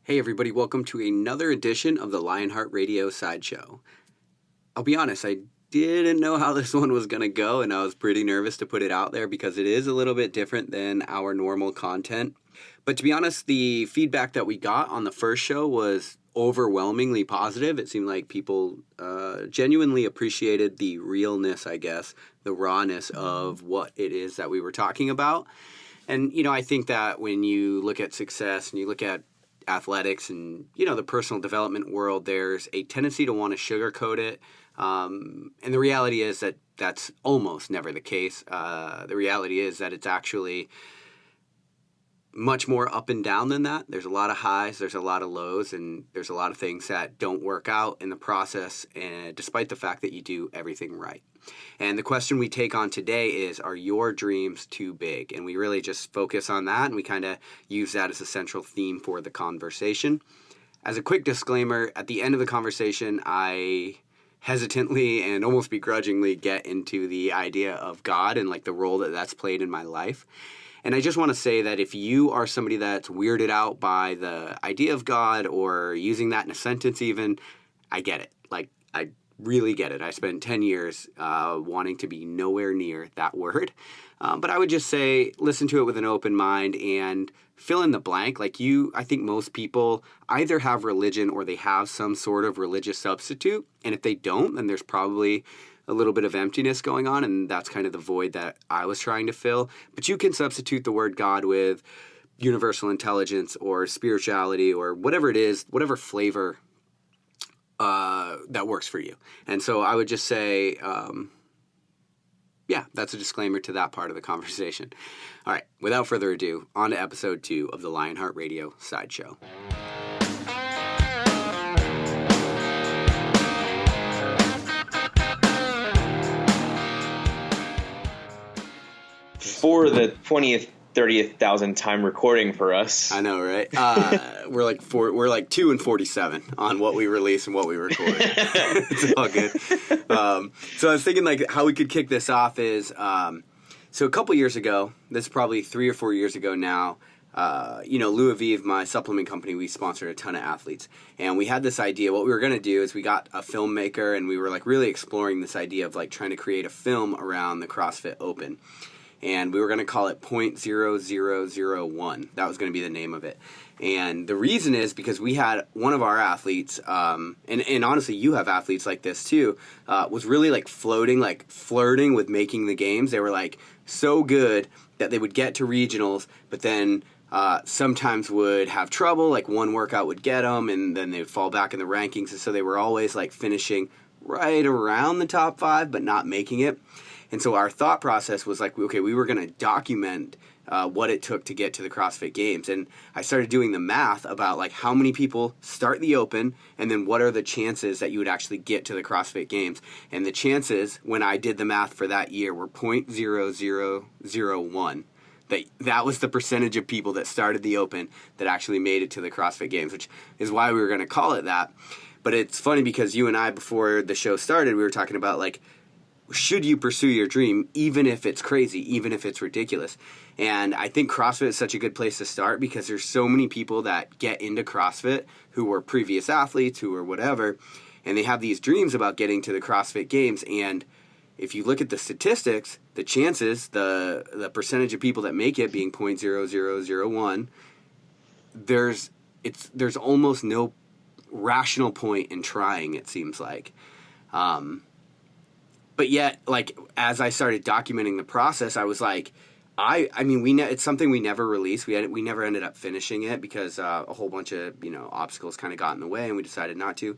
Hey everybody, welcome to another edition of the LionHeart Radio Side Show. I'll be honest, I didn't know how this one was going to go, and I was pretty nervous to put it out there because it is a little bit different than our normal content. But to be honest, the feedback that we got on the first show was overwhelmingly positive. It seemed like people genuinely appreciated the realness, I guess, the rawness of what it is that we were talking about. And, I think that when you look at success and you look at athletics and, the personal development world, there's a tendency to want to sugarcoat it. And the reality is that that's almost never the case. The reality is that it's actually much more up and down than that. There's a lot of highs, there's a lot of lows, and there's a lot of things that don't work out in the process, and despite the fact that you do everything right. And the question we take on today is, are your dreams too big? And we really just focus on that, and we kind of use that as a central theme for the conversation. As a quick disclaimer, at the end of the conversation, I hesitantly and almost begrudgingly get into the idea of God and like the role that that's played in my life. And I just want to say that if you are somebody that's weirded out by the idea of God or using that in a sentence even, I get it. Like, I really get it. I spent 10 years wanting to be nowhere near that word. But I would just say, listen to it with an open mind and fill in the blank. Like I think most people either have religion or they have some sort of religious substitute. And if they don't, then there's probably a little bit of emptiness going on, and that's kind of the void that I was trying to fill. But you can substitute the word God with universal intelligence or spirituality or whatever it is, whatever flavor that works for you. And so I would just say, that's a disclaimer to that part of the conversation. All right, without further ado, on to episode 2 of the LionHeart Radio Side Show. For the 20th, 30,000th time recording for us. I know, right? We're like 2 and 47 on what we release and what we record. It's all good. So I was thinking like how we could kick this off is, so a couple years ago, this is probably 3 or 4 years ago now, Lou Aviv, my supplement company, we sponsored a ton of athletes. And we had this idea. What we were going to do is we got a filmmaker and we were like really exploring this idea of like trying to create a film around the CrossFit Open. And we were going to call it 0.0001. That was going to be the name of it. And the reason is because we had one of our athletes, and honestly, you have athletes like this too, was really like flirting with making the games. They were like so good that they would get to regionals, but then sometimes would have trouble. Like one workout would get them, and then they would fall back in the rankings. And so they were always like finishing right around the top 5, but not making it. And so our thought process was like, okay, we were going to document what it took to get to the CrossFit Games. And I started doing the math about like how many people start the Open and then what are the chances that you would actually get to the CrossFit Games. And the chances, when I did the math for that year, were 0.0001. That was the percentage of people that started the Open that actually made it to the CrossFit Games, which is why we were going to call it that. But it's funny because you and I, before the show started, we were talking about like, should you pursue your dream, even if it's crazy, even if it's ridiculous? And I think CrossFit is such a good place to start because there's so many people that get into CrossFit who were previous athletes, who were whatever, and they have these dreams about getting to the CrossFit Games. And if you look at the statistics, the chances, the percentage of people that make it being 0.0001, there's almost no rational point in trying, it seems like. But yet, like, as I started documenting the process, I was like, it's something we never released. We never ended up finishing it because a whole bunch of, obstacles kind of got in the way and we decided not to.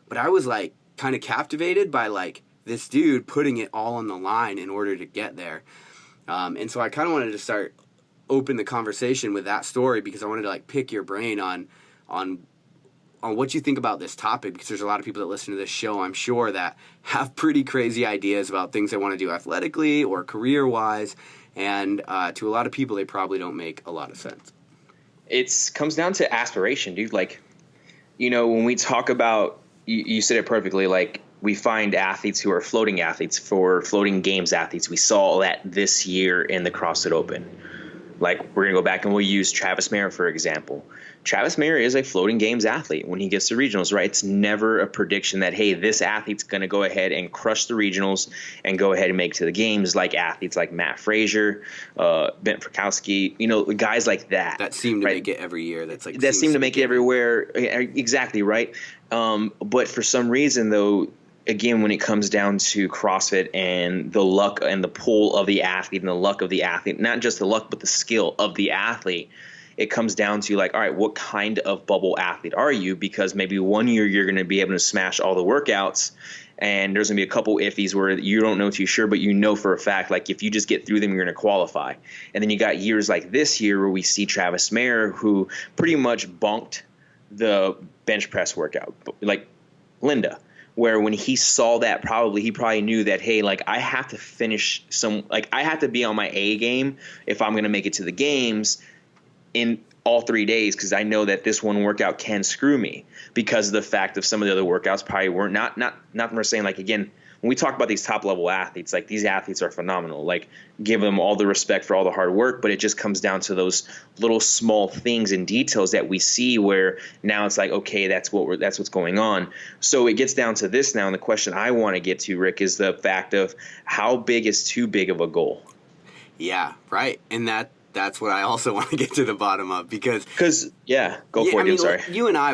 But I was like kind of captivated by like this dude putting it all on the line in order to get there. And so I kind of wanted to start open the conversation with that story because I wanted to like pick your brain on what you think about this topic, because there's a lot of people that listen to this show, I'm sure, that have pretty crazy ideas about things they want to do athletically or career-wise, and to a lot of people, they probably don't make a lot of sense. It comes down to aspiration, dude. Like, when we talk about, you said it perfectly, like, we find athletes who are floating athletes for floating games athletes. We saw that this year in the CrossFit Open. Like, we're going to go back and we'll use Travis Merritt, for example. Travis Mayer is a floating games athlete when he gets to regionals, right? It's never a prediction that, hey, this athlete's going to go ahead and crush the regionals and go ahead and make it to the games, like athletes like Matt Frazier, Bent Frykowski, guys like that. That seem to make it every year. That seem to make it everywhere. Exactly, right? But for some reason, though, again, when it comes down to CrossFit and the luck and the pull of the athlete and the luck of the athlete, not just the luck, but the skill of the athlete, it comes down to like, all right, what kind of bubble athlete are you? Because maybe one year you're going to be able to smash all the workouts, and there's going to be a couple iffies where you don't know too sure, but you know for a fact, like if you just get through them, you're going to qualify. And then you got years like this year where we see Travis Mayer, who pretty much bonked the bench press workout, like Linda, where when he saw that, he probably knew that, hey, like I have to finish I have to be on my A game if I'm going to make it to the games in all 3 days, because I know that this one workout can screw me because of the fact of some of the other workouts probably weren't not we're saying, like, again, when we talk about these top level athletes, like these athletes are phenomenal, like give them all the respect for all the hard work, but it just comes down to those little small things and details that we see where now it's like, okay, that's what's going on. So it gets down to this now, and the question I want to get to, Rick, is the fact of how big is too big of a goal? Yeah, right. And that's what I also want to get to the bottom of, because go for it. I'm sorry. You and I,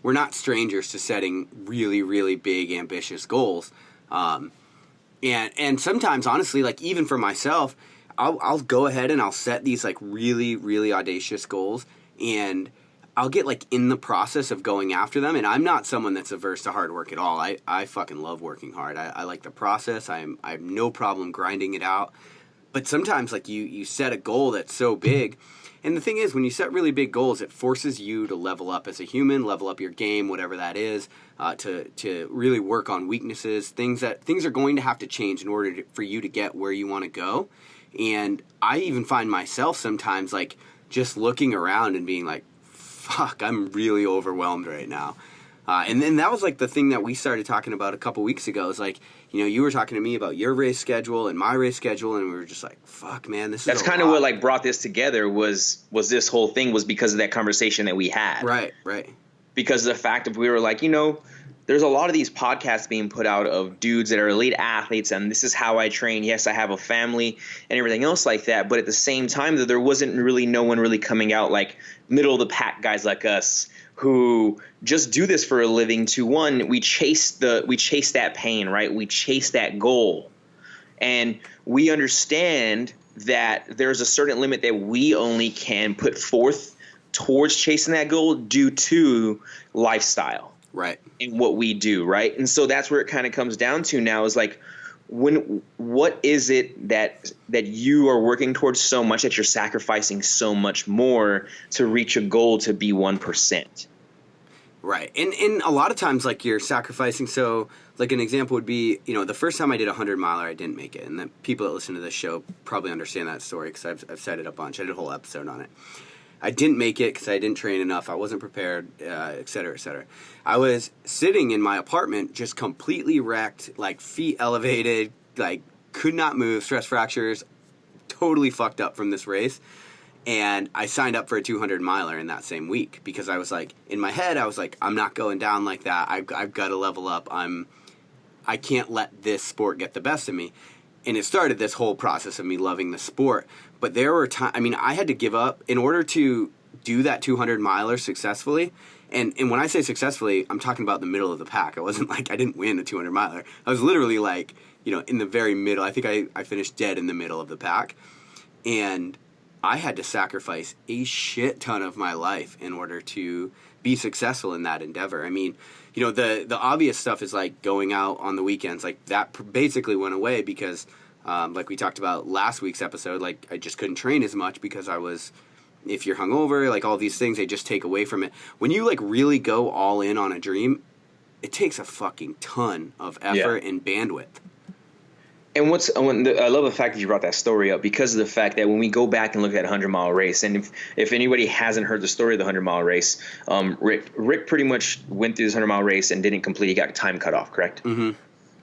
we're not strangers to setting really, really big, ambitious goals. And sometimes, honestly, like even for myself, I'll go ahead and I'll set these like really, really audacious goals, and I'll get like in the process of going after them. And I'm not someone that's averse to hard work at all. I fucking love working hard. I like the process. I have no problem grinding it out. But sometimes, like, you set a goal that's so big, and the thing is, when you set really big goals, it forces you to level up as a human, level up your game, whatever that is, to really work on weaknesses, things are going to have to change in order for you to get where you want to go. And I even find myself sometimes, like, just looking around and being like, fuck, I'm really overwhelmed right now. And then that was like the thing that we started talking about a couple weeks ago. Is like, you were talking to me about your race schedule and my race schedule, and we were just like, fuck, man, that's kind of what like brought this together was this whole thing was because of that conversation that we had. Right. Because of the fact that we were like, there's a lot of these podcasts being put out of dudes that are elite athletes, and this is how I train. Yes, I have a family and everything else like that. But at the same time, that there wasn't really no one really coming out like middle of the pack guys like us who just do this for a living. To one, we chase that pain, right? We chase that goal, and we understand that there's a certain limit that we only can put forth towards chasing that goal due to lifestyle. Right. And what we do, right? And so that's where it kind of comes down to now is like, what is it that you are working towards so much that you're sacrificing so much more to reach a goal to be 1%? Right. And a lot of times, like, you're sacrificing. So, like, an example would be, the first time I did a 100-miler, I didn't make it. And the people that listen to this show probably understand that story because I've said it a bunch. I did a whole episode on it. I didn't make it because I didn't train enough. I wasn't prepared, et cetera, et cetera. I was sitting in my apartment just completely wrecked, like feet elevated, like could not move, stress fractures, totally fucked up from this race. And I signed up for a 200-miler in that same week because I was like, in my head, I was like, I'm not going down like that. I've got to level up. I can't let this sport get the best of me. And it started this whole process of me loving the sport. But there were times, I had to give up in order to do that 200-miler successfully. And when I say successfully, I'm talking about the middle of the pack. I wasn't like I didn't win a 200-miler. I was literally like, in the very middle. I think I finished dead in the middle of the pack. And I had to sacrifice a shit ton of my life in order to be successful in that endeavor. The obvious stuff is like going out on the weekends. Like that basically went away because like we talked about last week's episode, like I just couldn't train as much because if you're hungover, like all these things, they just take away from it. When you like really go all in on a dream, it takes a fucking ton of effort and bandwidth. And I love the fact that you brought that story up because of the fact that when we go back and look at a 100-mile race, and if anybody hasn't heard the story of the 100-mile race, Rick pretty much went through this 100-mile race and didn't complete. He got time cut off, correct? Mm-hmm.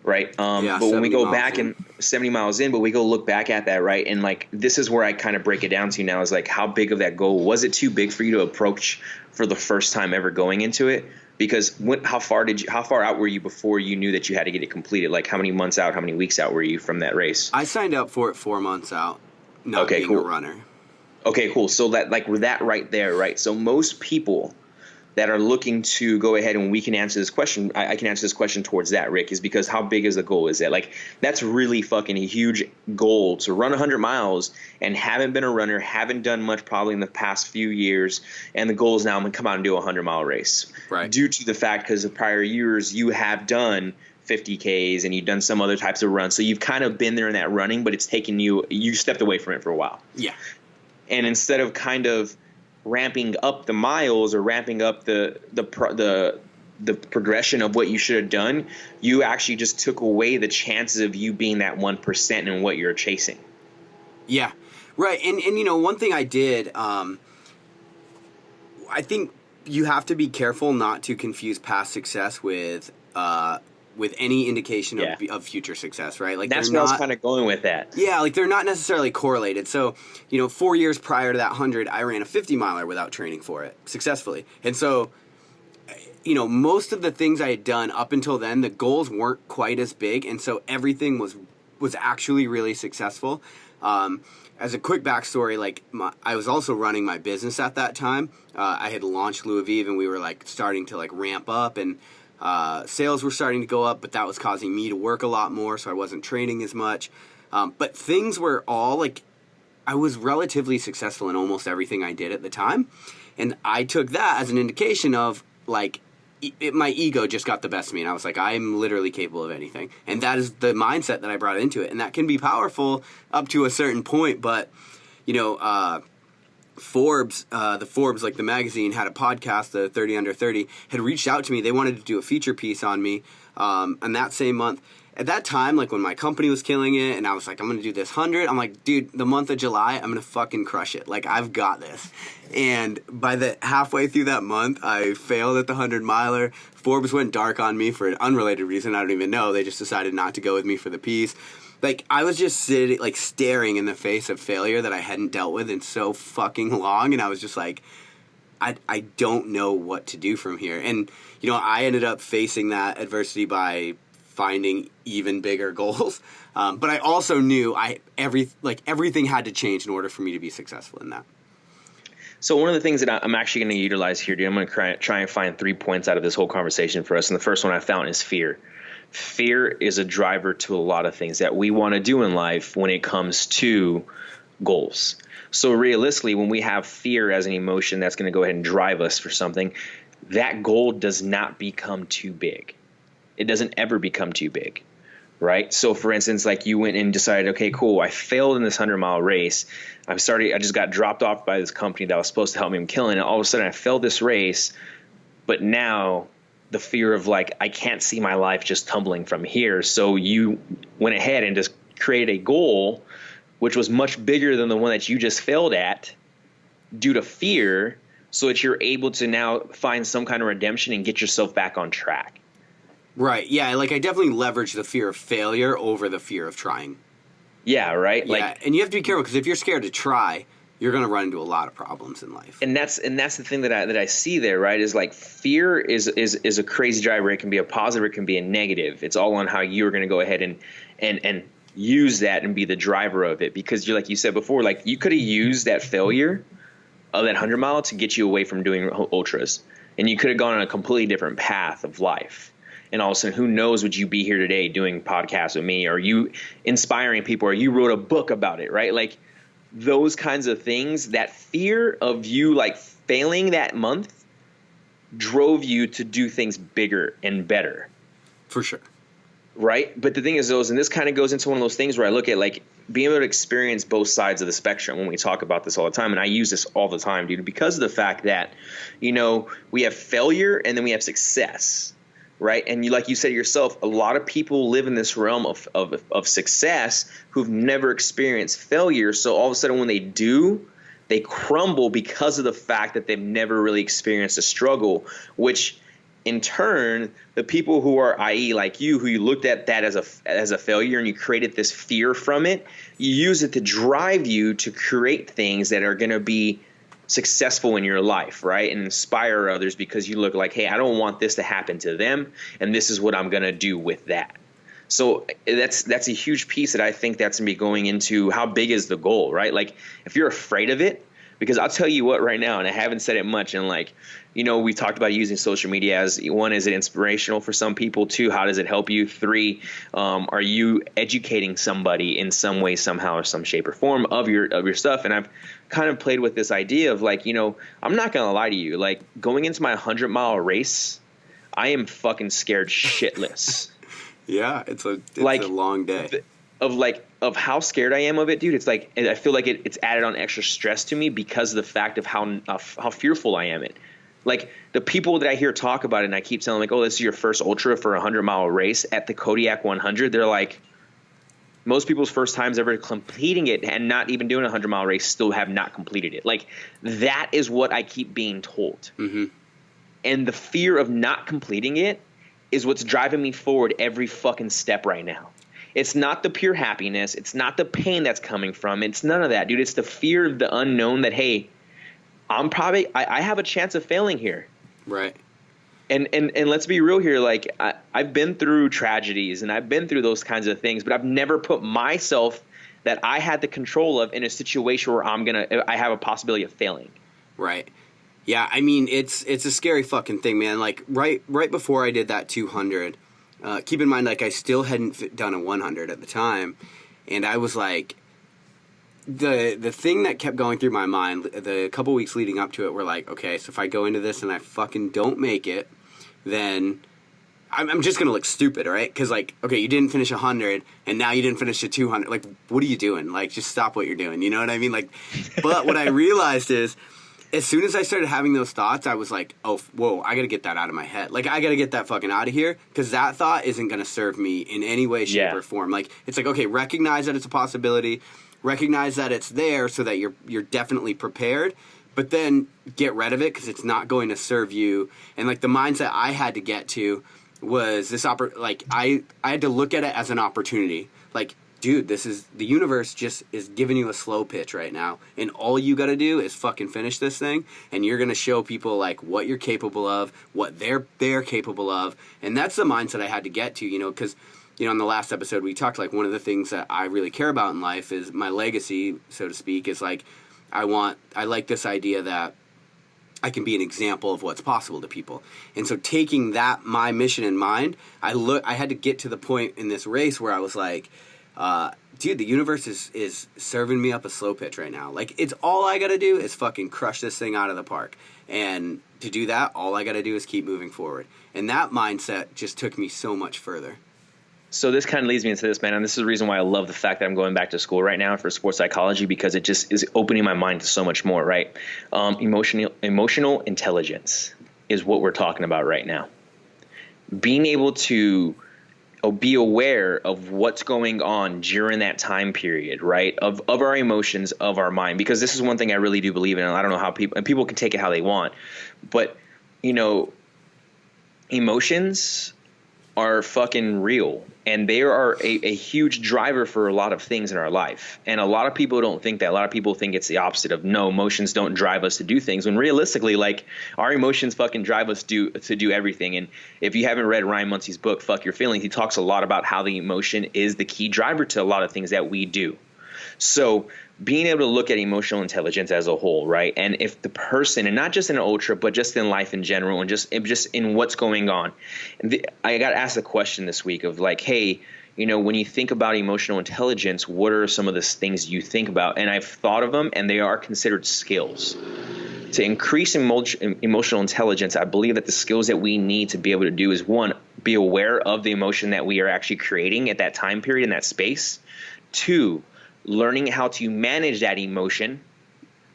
Right. But when we go back and 70 miles in, but we go look back at that, right? And like, this is where I kind of break it down to now is like, how big of that goal was it too big for you to approach for the first time ever going into it? Because how far out were you before you knew that you had to get it completed? Like, how many months out, how many weeks out were you from that race? I signed up for it 4 months out, not being a runner. Okay, cool. So that right there, right? So most people that are looking to go ahead, and we can answer this question, I can answer this question towards that, Rick, is because how big is the goal? Is that like, that's really fucking a huge goal to run 100 miles and haven't been a runner, haven't done much probably in the past few years. And the goal is now I'm going to come out and do a 100-mile race. Right. Due to the fact, because of prior years, you have done 50Ks and you've done some other types of runs. So you've kind of been there in that running, but it's taken you stepped away from it for a while. Yeah. And instead of kind of ramping up the miles or ramping up the progression of what you should have done, you actually just took away the chances of you being that 1% in what you're chasing. Yeah, right. And you know, one thing I did, I think you have to be careful not to confuse past success with any indication of future success, right? Like, that's where I was kind of going with that. Yeah, like, they're not necessarily correlated. So, you know, 4 years prior to that 100, I ran a 50-miler without training for it successfully. And so, you know, most of the things I had done up until then, the goals weren't quite as big, and so everything was actually really successful. As a quick backstory, like, I was also running my business at that time. I had launched Louis Vive, and we were, like, starting to, like, ramp up, and sales were starting to go up, but that was causing me to work a lot more, so I wasn't training as much. But things were all, like, I was relatively successful in almost everything I did at the time. And I took that as an indication of, like, my ego just got the best of me. And I was like, I'm literally capable of anything. And that is the mindset that I brought into it. And that can be powerful up to a certain point. But, you know, Forbes, like the magazine, had a podcast, the 30 Under 30, had reached out to me. They wanted to do a feature piece on me on that same month. At that time, like, when my company was killing it and I was like, I'm going to do this 100, I'm like, dude, the month of July, I'm going to fucking crush it. Like, I've got this. And by the halfway through that month, I failed at the 100-miler. Forbes went dark on me for an unrelated reason. I don't even know. They just decided not to go with me for the piece. Like, I was just sitting, like, staring in the face of failure that I hadn't dealt with in so fucking long. And I was just like, I don't know what to do from here. And, you know, I ended up facing that adversity by finding even bigger goals. But I also knew everything had to change in order for me to be successful in that. So one of the things that I'm actually going to utilize here, dude, I'm going to try and find 3 points out of this whole conversation for us. And the first one I found is fear. Fear is a driver to a lot of things that we want to do in life when it comes to goals. So realistically, when we have fear as an emotion that's going to go ahead and drive us for something, that goal does not become too big. It doesn't ever become too big, right? So for instance, like, you went and decided, okay, cool, I failed in this 100-mile race. I just got dropped off by this company that was supposed to help me in killing it. All of a sudden I failed this race, but now the fear of, like, I can't see my life just tumbling from here. So you went ahead and just created a goal which was much bigger than the one that you just failed at due to fear, so that you're able to now find some kind of redemption and get yourself back on track. Right. Yeah. Like, I definitely leverage the fear of failure over the fear of trying. Yeah. Right. Yeah. Like, and you have to be careful, because if you're scared to try, you're going to run into a lot of problems in life. And that's the thing that I see there, right? Is like, fear is a crazy driver. It can be a positive, it can be a negative. It's all on how you're going to go ahead and use that and be the driver of it. Because like you said before, like, you could have used that failure of that 100-mile to get you away from doing ultras, and you could have gone on a completely different path of life. And all of a sudden, who knows, would you be here today doing podcasts with me, or you inspiring people, or you wrote a book about it, right? Like, those kinds of things, that fear of you, like, failing that month drove you to do things bigger and better. For sure. Right? But the thing is, and this kind of goes into one of those things where I look at, like, being able to experience both sides of the spectrum when we talk about this all the time. And I use this all the time, dude, because of the fact that, you know, we have failure and then we have success. Right. And like you said yourself, a lot of people live in this realm of success who've never experienced failure. So all of a sudden, when they do, they crumble because of the fact that they've never really experienced a struggle, which in turn, the people who are, i.e. like you, who you looked at that as a failure and you created this fear from it, you use it to drive you to create things that are going to be successful in your life, right? And inspire others because you look like, hey, I don't want this to happen to them, and this is what I'm going to do with that. So that's a huge piece that I think that's going to be going into how big is the goal, right? Like if you're afraid of it, because I'll tell you what right now, and I haven't said it much, and like, you know, we talked about using social media as, one, is it inspirational for some people? Two, how does it help you? Three, are you educating somebody in some way, somehow, or some shape or form of your stuff? And I've kind of played with this idea of like, you know, I'm not going to lie to you, like going into my 100-mile race, I am fucking scared shitless. Yeah, it's a long day. Of how scared I am of it, dude. It's like, I feel like it's added on extra stress to me because of the fact of how fearful I am. Like the people that I hear talk about it, and I keep telling them like, oh, this is your first ultra for a 100-mile race at the Kodiak 100. They're like, most people's first times ever completing it and not even doing a 100-mile race still have not completed it. Like that is what I keep being told. Mm-hmm. And the fear of not completing it is what's driving me forward every fucking step right now. It's not the pure happiness. It's not the pain that's coming from it. It's none of that, dude. It's the fear of the unknown that, hey, I have a chance of failing here. Right. And let's be real here. Like I've been through tragedies and I've been through those kinds of things, but I've never put myself that I had the control of in a situation where I have a possibility of failing. Right. Yeah. I mean, it's a scary fucking thing, man. Like right before I did that 200, keep in mind, like I still hadn't done a 100 at the time. And I was like, the thing that kept going through my mind, the couple weeks leading up to it, were like, okay, so if I go into this and I fucking don't make it, then I'm just going to look stupid, right? Because, like, okay, you didn't finish 100, and now you didn't finish a 200. Like, what are you doing? Like, just stop what you're doing. You know what I mean? Like, but what I realized is, as soon as I started having those thoughts, I was like, oh, whoa, I got to get that out of my head. Like, I got to get that fucking out of here, because that thought isn't going to serve me in any way, shape, or form. Like, it's like, okay, recognize that it's a possibility, recognize that it's there so that you're definitely prepared, but then get rid of it because it's not going to serve you. And, like, the mindset I had to get to was this, I had to look at it as an opportunity. Like, dude, the universe just is giving you a slow pitch right now, and all you got to do is fucking finish this thing, and you're going to show people, like, what you're capable of, what they're capable of. And that's the mindset I had to get to, you know, because, you know, in the last episode we talked, like, one of the things that I really care about in life is my legacy, so to speak, is, like, I like this idea that I can be an example of what's possible to people. And so taking that, my mission in mind, I had to get to the point in this race where I was like, dude, the universe is serving me up a slow pitch right now. Like, it's all I got to do is fucking crush this thing out of the park. And to do that, all I got to do is keep moving forward. And that mindset just took me so much further. So this kind of leads me into this, man, and this is the reason why I love the fact that I'm going back to school right now for sports psychology, because it just is opening my mind to so much more, right? Emotional intelligence is what we're talking about right now. Being able to be aware of what's going on during that time period, right? Of our emotions, of our mind, because this is one thing I really do believe in, and I don't know how people can take it how they want, but, you know, emotions are fucking real, and they are a huge driver for a lot of things in our life. And a lot of people don't think that. A lot of people think it's the opposite of, no, emotions don't drive us to do things, when realistically, like, our emotions fucking drive us to do everything. And if you haven't read Ryan Muncie's book, Fuck Your Feelings, he talks a lot about how the emotion is the key driver to a lot of things that we do. So being able to look at emotional intelligence as a whole, right? And if the person, and not just in an ultra, but just in life in general, and just in what's going on. I got asked a question this week of like, hey, you know, when you think about emotional intelligence, what are some of the things you think about? And I've thought of them, and they are considered skills. To increase emotional intelligence, I believe that the skills that we need to be able to do is, one, be aware of the emotion that we are actually creating at that time period in that space. Two, learning how to manage that emotion,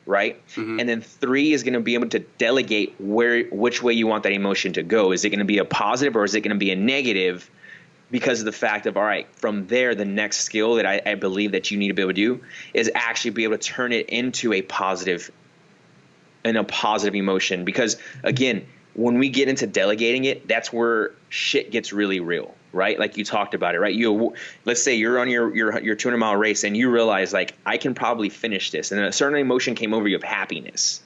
right? Mm-hmm. And then three is going to be able to delegate which way you want that emotion to go. Is it going to be a positive or is it going to be a negative? Because of the fact of, all right, from there, the next skill that I believe that you need to be able to do is actually be able to turn it into a positive emotion. Because again, when we get into delegating it, that's where shit gets really real, right? Like you talked about it, right? Let's say you're on your 200-mile race and you realize like, I can probably finish this. And then a certain emotion came over you of happiness,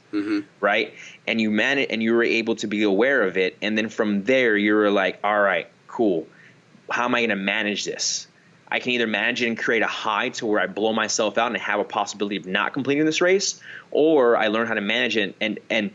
right? And you were able to be aware of it. And then from there, you were like, all right, cool. How am I going to manage this? I can either manage it and create a high to where I blow myself out and have a possibility of not completing this race, or I learn how to manage it and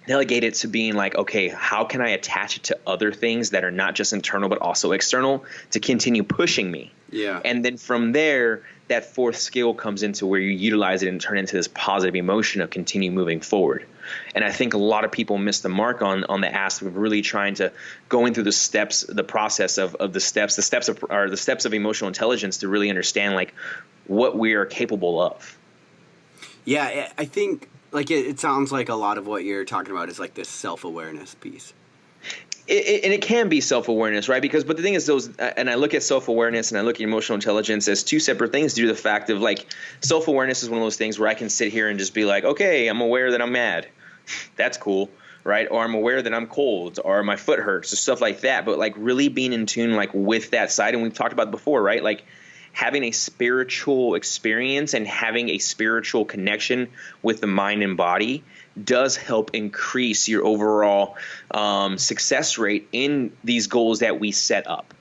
delegate it to being like, okay, how can I attach it to other things that are not just internal but also external to continue pushing me? Yeah. And then from there, that fourth skill comes into where you utilize it and turn it into this positive emotion of continue moving forward. And I think a lot of people miss the mark on the aspect of really trying to going through the steps, the process of the steps of emotional intelligence to really understand like what we are capable of. Yeah, I think like it sounds like a lot of what you're talking about is like this self-awareness piece. And it can be self-awareness, right? But the thing is and I look at self-awareness and I look at emotional intelligence as two separate things due to the fact of like self-awareness is one of those things where I can sit here and just be like, okay, I'm aware that I'm mad. That's cool, right? Or I'm aware that I'm cold or my foot hurts or stuff like that. But like really being in tune like with that side, and we've talked about it before, right? Like having a spiritual experience and having a spiritual connection with the mind and body does help increase your overall success rate in these goals that we set up.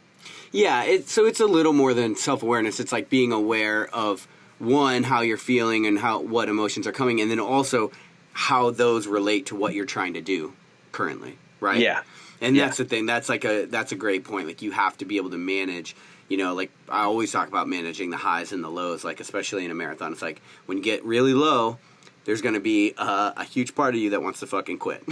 Yeah, so it's a little more than self-awareness. It's like being aware of, one, how you're feeling and what emotions are coming, and then also how those relate to what you're trying to do currently, right? Yeah. And that's the thing. That's a great point. Like you have to be able to manage, like I always talk about managing the highs and the lows, like especially in a marathon. It's like when you get really low, there's going to be a huge part of you that wants to fucking quit.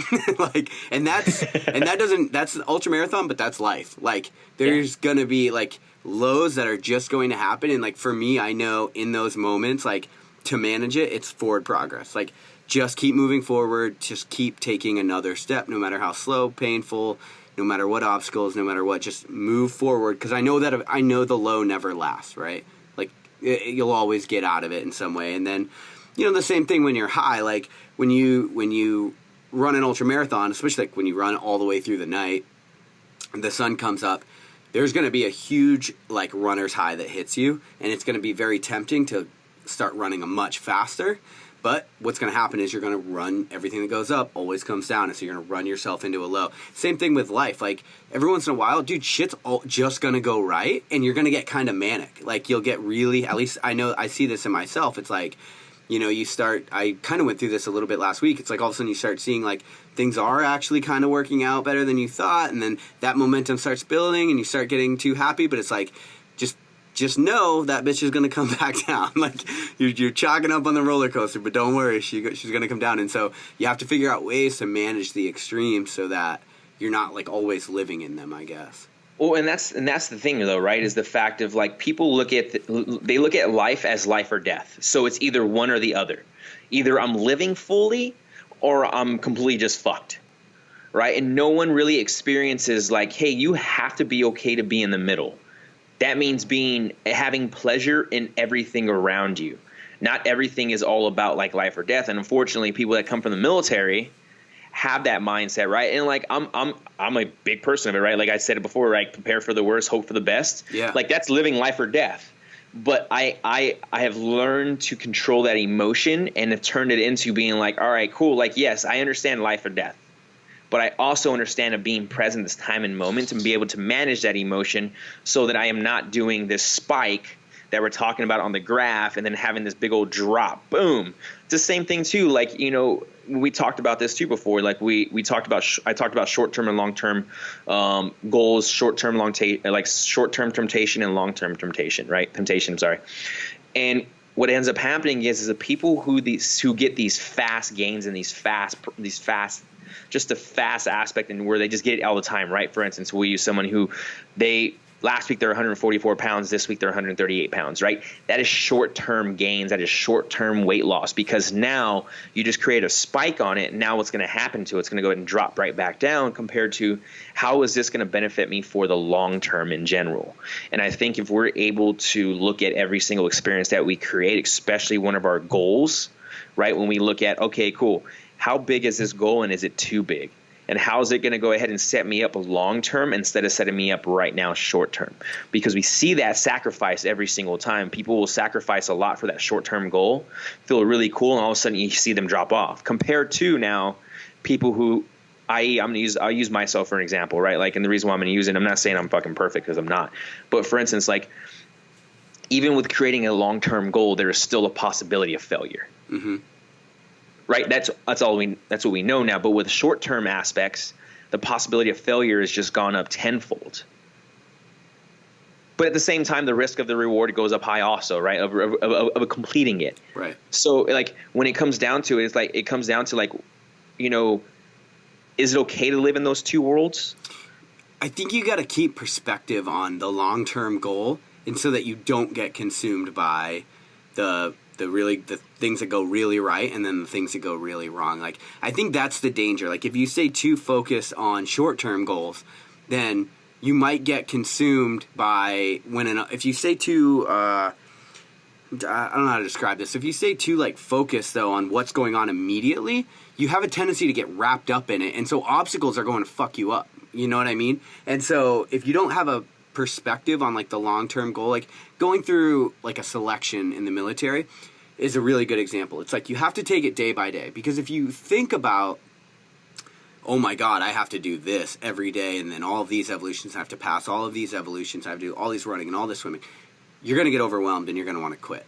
That's ultra marathon, but that's life. Like there's going to be like lows that are just going to happen. And like for me, I know in those moments, like to manage it, it's forward progress. Like just keep moving forward, just keep taking another step, no matter how slow, painful, no matter what obstacles, no matter what, just move forward. Because I know the low never lasts, right? Like you'll always get out of it in some way. And then, the same thing when you're high, like when you run an ultra marathon, especially like when you run all the way through the night and the sun comes up, there's going to be a huge like runner's high that hits you, and it's going to be very tempting to start running much faster. But what's going to happen is you're going to run everything that goes up always comes down, and so you're going to run yourself into a low. Same thing with life. Like every once in a while, dude, shit's just going to go right, and you're going to get kind of manic. Like you'll get really, at least I know I see this in myself. It's like, I kind of went through this a little bit last week. It's like all of a sudden you start seeing like things are actually kind of working out better than you thought, and then that momentum starts building, and you start getting too happy. But it's like just know that bitch is going to come back down. Like you're chalking up on the roller coaster, but don't worry, she's going to come down. And so you have to figure out ways to manage the extremes so that you're not like always living in them, I guess. Well, and that's the thing though, right? Is the fact of like people look at life as life or death. So it's either one or the other. Either I'm living fully or I'm completely just fucked, right? And no one really experiences like, hey, you have to be okay to be in the middle. That means having pleasure in everything around you. Not everything is all about like life or death. And unfortunately, people that come from the military have that mindset, right? And like I'm a big person of it, right? Like I said it before, right? Prepare for the worst, hope for the best. Yeah. Like that's living life or death. But I have learned to control that emotion and have turned it into being like, all right, cool. Like, yes, I understand life or death. But I also understand of being present this time and moment and be able to manage that emotion so that I am not doing this spike that we're talking about on the graph and then having this big old drop. Boom. It's the same thing too. Like, we talked about this too before. Like I talked about short-term and long-term goals, short-term temptation and long-term temptation, right? Temptation, I'm sorry. And what ends up happening is the people who get these fast gains and these fast just the fast aspect and where they just get it all the time, right? For instance, we'll use someone who last week they're 144 pounds, this week they're 138 pounds, right? That is short-term gains. That is short-term weight loss because now you just create a spike on it. And now what's going to happen to it? It's going to go ahead and drop right back down compared to how is this going to benefit me for the long term in general? And I think if we're able to look at every single experience that we create, especially one of our goals, right? When we look at, okay, cool. how big is this goal and is it too big? And how is it going to go ahead and set me up long term instead of setting me up right now short term? Because we see that sacrifice every single time. People will sacrifice a lot for that short term goal, feel really cool, and all of a sudden you see them drop off. Compared to now people who, I'll use myself for an example, right? Like, and the reason why I'm going to use it, I'm not saying I'm fucking perfect because I'm not. But for instance, like, even with creating a long term goal, there is still a possibility of failure. Mm-hmm. Right, that's what we know now. But with short-term aspects, the possibility of failure has just gone up tenfold. But at the same time, the risk of the reward goes up high also, right? Of completing it. Right. So like when it comes down to it, it comes down to like, you know, is it okay to live in those two worlds? I think you got to keep perspective on the long-term goal, and so that you don't get consumed by the things that go really right and then the things that go really wrong. Like, I think that's the danger. Like, if you stay too focused on short-term goals, then you might get consumed by if you stay too I don't know how to describe this. If you stay too like focused though on what's going on immediately, you have a tendency to get wrapped up in it, and so obstacles are going to fuck you up. You know what I mean? And so if you don't have a perspective on like the long-term goal, like going through like a selection in the military is a really good example. It's like you have to take it day by day, because if you think about, oh my God, I have to do this every day, and then all of these evolutions I have to pass, all of these evolutions I have to do, all these running and all this swimming, you're going to get overwhelmed and you're going to want to quit.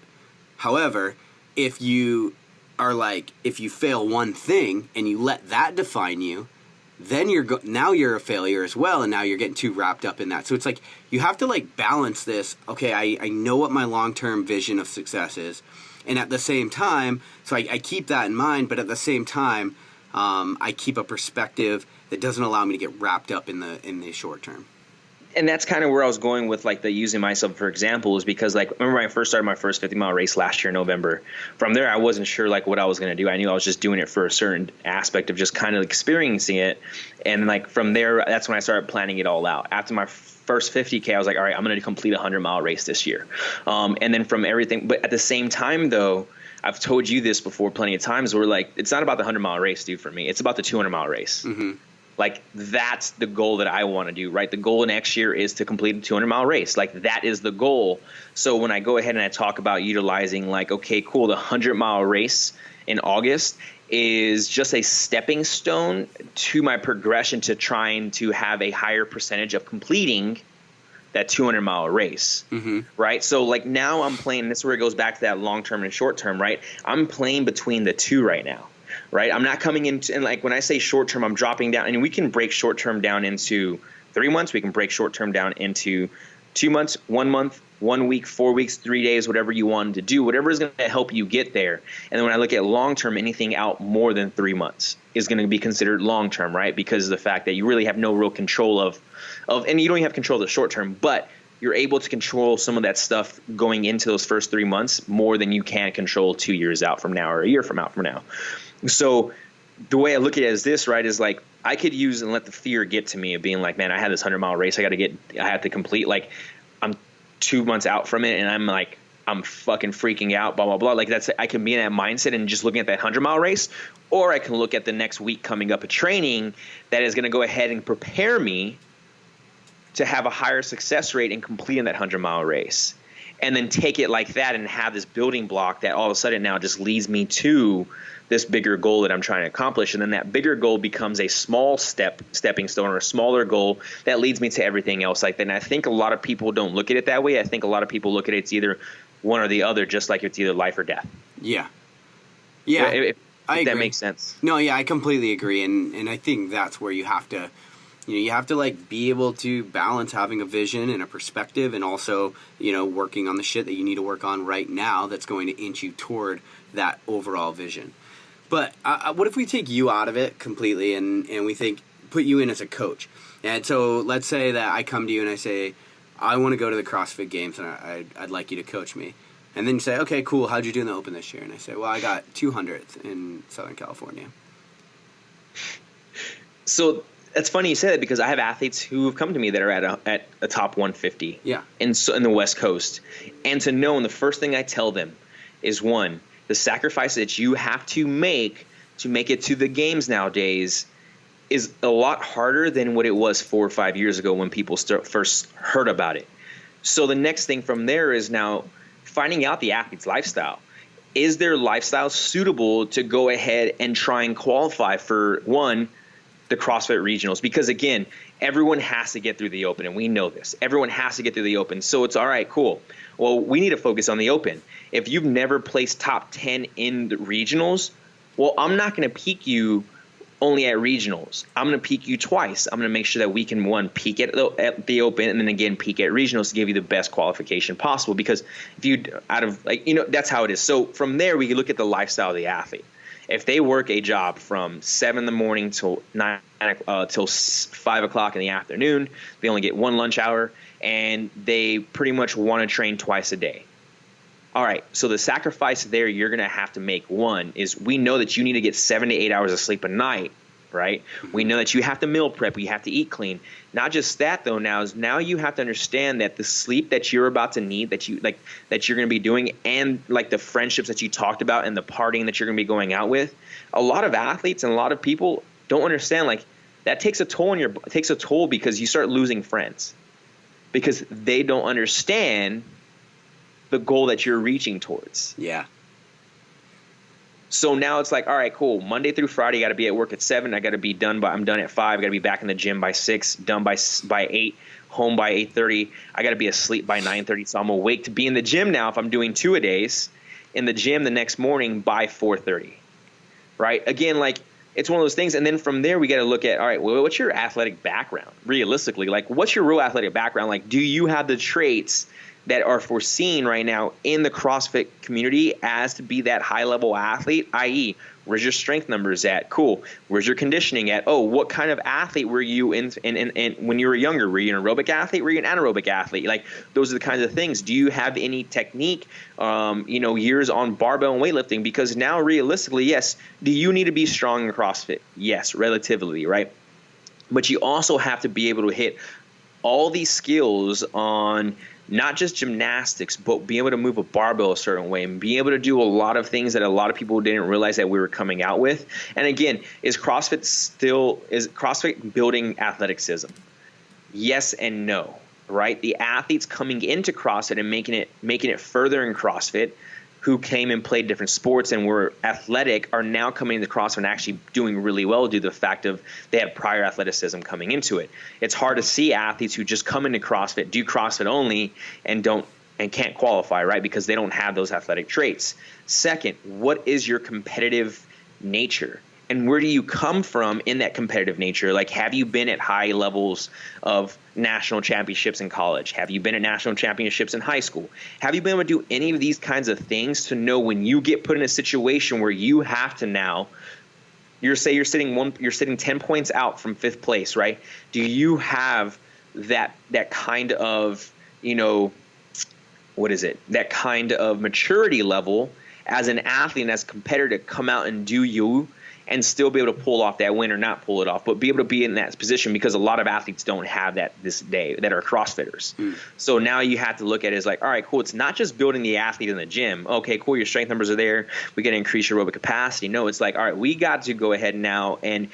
However, if you fail one thing and you let that define you, then now you're a failure as well, and now you're getting too wrapped up in that. So it's like you have to like balance this. Okay, I know what my long-term vision of success is, and at the same time, so I keep that in mind, but at the same time, I keep a perspective that doesn't allow me to get wrapped up in the short term. And that's kind of where I was going with like the using myself for example, is because like remember when I first started my first 50-mile race last year in November. From there, I wasn't sure like what I was going to do. I knew I was just doing it for a certain aspect of just kind of experiencing it, and like from there, that's when I started planning it all out. After my first 50K, I was like, all right, I'm going to complete a 100-mile race this year, and then from everything. But at the same time, though, I've told you this before plenty of times. Where like it's not about the 100-mile race, dude. For me, it's about the 200-mile race. Mm-hmm. Like, that's the goal that I want to do, right? The goal next year is to complete a 200-mile race. Like, that is the goal. So when I go ahead and I talk about utilizing, like, okay, cool, the 100-mile race in August is just a stepping stone to my progression to trying to have a higher percentage of completing that 200-mile race, mm-hmm. right? So, like, now I'm playing – this is where it goes back to that long-term and short-term, right? I'm playing between the two right now. Right, I'm not coming into, and like when I say short term, I'm dropping down, and we can break short term down into 3 months. We can break short term down into 2 months, 1 month, 1 week, 4 weeks, 3 days, whatever you want to do, whatever is going to help you get there. And then when I look at long term, anything out more than 3 months is going to be considered long term, right? Because of the fact that you really have no real control of, and you don't even have control of the short term, but you're able to control some of that stuff going into those first 3 months more than you can control 2 years out from now or a year from now. So the way I look at it is this, right, is like I could use and let the fear get to me of being like, man, I had this 100-mile race I have to complete. Like, I'm 2 months out from it, and I'm fucking freaking out, blah, blah, blah. Like, I can be in that mindset and just looking at that 100-mile race, or I can look at the next week coming up of training that is going to go ahead and prepare me to have a higher success rate in completing that 100-mile race. And then take it like that and have this building block that all of a sudden now just leads me to this bigger goal that I'm trying to accomplish. And then that bigger goal becomes a small stepping stone, or a smaller goal that leads me to everything else like that. And I think a lot of people don't look at it that way. I think a lot of people look at it, it's either one or the other, just like it's either life or death. Yeah. Yeah. If that makes sense. No, yeah, I completely agree. And I think that's where you have to, you have to like be able to balance having a vision and a perspective, and also, working on the shit that you need to work on right now that's going to inch you toward that overall vision. But what if we take you out of it completely and we put you in as a coach? And so let's say that I come to you and I say, I want to go to the CrossFit Games and I'd like you to coach me. And then you say, okay, cool, how'd you do in the Open this year? And I say, well, I got 200th in Southern California. So it's funny you say that, because I have athletes who have come to me that are at a top 150 in the West Coast. And to know, and the first thing I tell them is, one, the sacrifice that you have to make to make it to the games nowadays is a lot harder than what it was 4 or 5 years ago when people first heard about it. So the next thing from there is now finding out the athlete's lifestyle. Is their lifestyle suitable to go ahead and try and qualify for, one, the CrossFit regionals? Because again, everyone has to get through the open, and we know this. Everyone has to get through the open. So it's all right, cool. Well, we need to focus on the open. If you've never placed top 10 in the regionals, well, I'm not going to peak you only at regionals. I'm going to peak you twice. I'm going to make sure that we can, one, peak at the open, and then again peak at regionals to give you the best qualification possible. Because if you that's how it is. So from there, we look at the lifestyle of the athlete. If they work a job from 7 in the morning till 5 o'clock in the afternoon, they only get one lunch hour, and they pretty much want to train twice a day. All right, so the sacrifice there you're going to have to make, one, is we know that you need to get 7 to 8 hours of sleep a night, right? We know that you have to meal prep, you have to eat clean. Not just that, though, now you have to understand that the sleep that you're about to need, that you're going to be doing, and like the friendships that you talked about and the partying that you're going to be going out with, a lot of athletes and a lot of people don't understand, like, that takes a toll because you start losing friends because they don't understand the goal that you're reaching towards. Yeah. So now it's like, all right, cool. Monday through Friday, I got to be at work at 7. I'm done at 5. I got to be back in the gym by 6, done by 8, home by 8:30. I got to be asleep by 9:30. So I'm awake to be in the gym now. If I'm doing 2-a-days, in the gym the next morning by 4:30, right? Again, like, it's one of those things. And then from there, we got to look at, all right, well, what's your athletic background? Realistically, like, what's your real athletic background? Like, do you have the traits that are foreseen right now in the CrossFit community as to be that high-level athlete, i.e., where's your strength numbers at? Cool. Where's your conditioning at? Oh, what kind of athlete were you in when you were younger? Were you an aerobic athlete? Were you an anaerobic athlete? Like, those are the kinds of things. Do you have any technique, years on barbell and weightlifting? Because now, realistically, yes, do you need to be strong in CrossFit? Yes, relatively, right? But you also have to be able to hit all these skills on not just gymnastics, but be able to move a barbell a certain way and be able to do a lot of things that a lot of people didn't realize that we were coming out with. And again, is CrossFit building athleticism? Yes and no, right? The athletes coming into CrossFit and making it further in CrossFit, who came and played different sports and were athletic, are now coming into CrossFit and actually doing really well due to the fact of they had prior athleticism coming into it. It's hard to see athletes who just come into CrossFit, do CrossFit only, and can't qualify, right? Because they don't have those athletic traits. Second, what is your competitive nature? And where do you come from in that competitive nature? Like, have you been at high levels of national championships in college? Have you been at national championships in high school? Have you been able to do any of these kinds of things to know when you get put in a situation where you have to now, you're sitting 10 points out from 5th place, right? Do you have that kind of, that kind of maturity level as an athlete and as a competitor to come out and do you and still be able to pull off that win, or not pull it off, but be able to be in that position, because a lot of athletes don't have that this day that are CrossFitters. So now you have to look at it as like, all right, cool. It's not just building the athlete in the gym. Okay, cool. Your strength numbers are there. We got to increase your aerobic capacity. No, it's like, all right, we got to go ahead now and